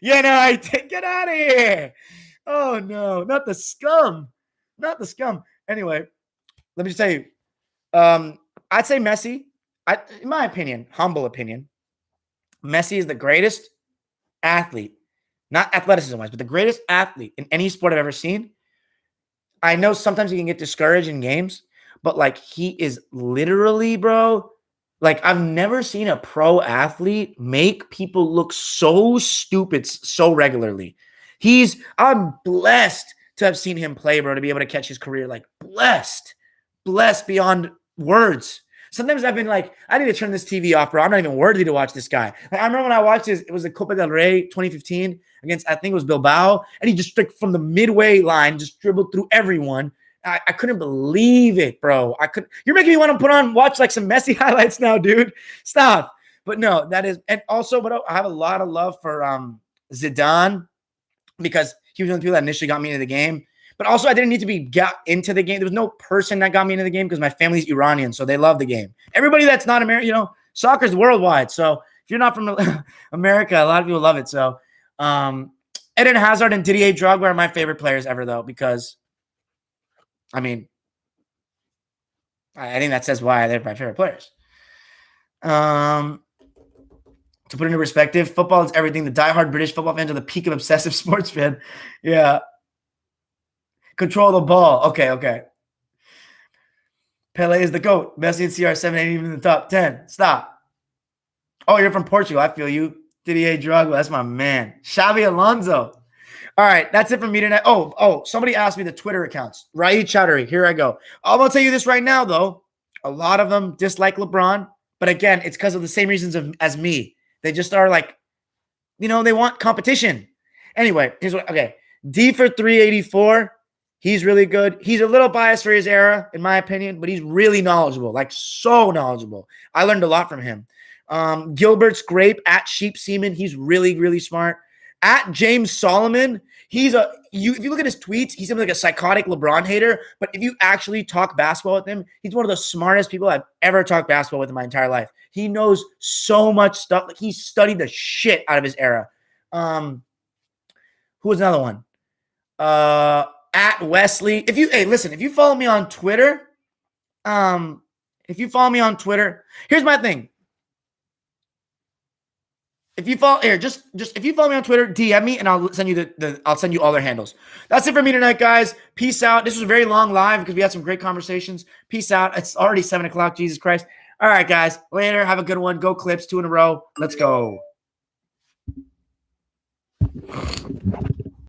United, get out of here. Oh, no. Not the scum. Not the scum. Anyway, let me just tell you. I'd say Messi. In my opinion, humble opinion, Messi is the greatest athlete. Not athleticism-wise, but the greatest athlete in any sport I've ever seen. I know sometimes he can get discouraged in games, but, like, he is literally, bro, like, I've never seen a pro athlete make people look so stupid so regularly. I'm blessed to have seen him play, bro, to be able to catch his career. Like, blessed beyond words. Sometimes I've been like, I need to turn this TV off, bro. I'm not even worthy to watch this guy. Like, I remember when I watched it was the Copa del Rey 2015 against, I think it was Bilbao, and he just, like, from the midway line, just dribbled through everyone. I couldn't believe it, bro. You're making me want to watch like some Messi highlights now, dude. Stop. But no, that is, and also, but I have a lot of love for Zidane because he was one of the people that initially got me into the game. But also, I didn't need to be got into the game. There was no person that got me into the game because my family's Iranian, so they love the game. Everybody that's not American, soccer's worldwide. So if you're not from America, a lot of people love it. So Eden Hazard and Didier Drogba are my favorite players ever, though, because I mean, I think that says why they're my favorite players. To put into perspective, football is everything. The diehard British football fans are the peak of obsessive sports fan. Yeah. Control the ball. Okay. Pele is the GOAT. Messi and CR7 ain't even in the top 10. Stop. Oh, you're from Portugal. I feel you. Didier Drogba. That's my man. Xavi Alonso. All right, that's it from me tonight. Oh, somebody asked me the Twitter accounts. Raid Chowdhury, here I go. I'm going to tell you this right now, though. A lot of them dislike LeBron. But again, it's because of the same reasons as me. They just are like, they want competition. Anyway, here's what, okay. D for 384. He's really good. He's a little biased for his era, in my opinion, but he's really knowledgeable, like so knowledgeable. I learned a lot from him. Gilbert's Grape at Sheep Seaman. He's really, really smart. At James Solomon, if you look at his tweets, he's like a psychotic LeBron hater. But if you actually talk basketball with him, he's one of the smartest people I've ever talked basketball with in my entire life. He knows so much stuff. Like, he studied the shit out of his era. Who was another one? At Wesley. If you follow me on Twitter, here's my thing. If you follow if you follow me on Twitter, DM me and I'll send you I'll send you all their handles. That's it for me tonight, guys. Peace out. This was a very long live because we had some great conversations. Peace out. It's already 7:00. Jesus Christ. All right, guys. Later. Have a good one. Go Clips. 2 in a row. Let's go.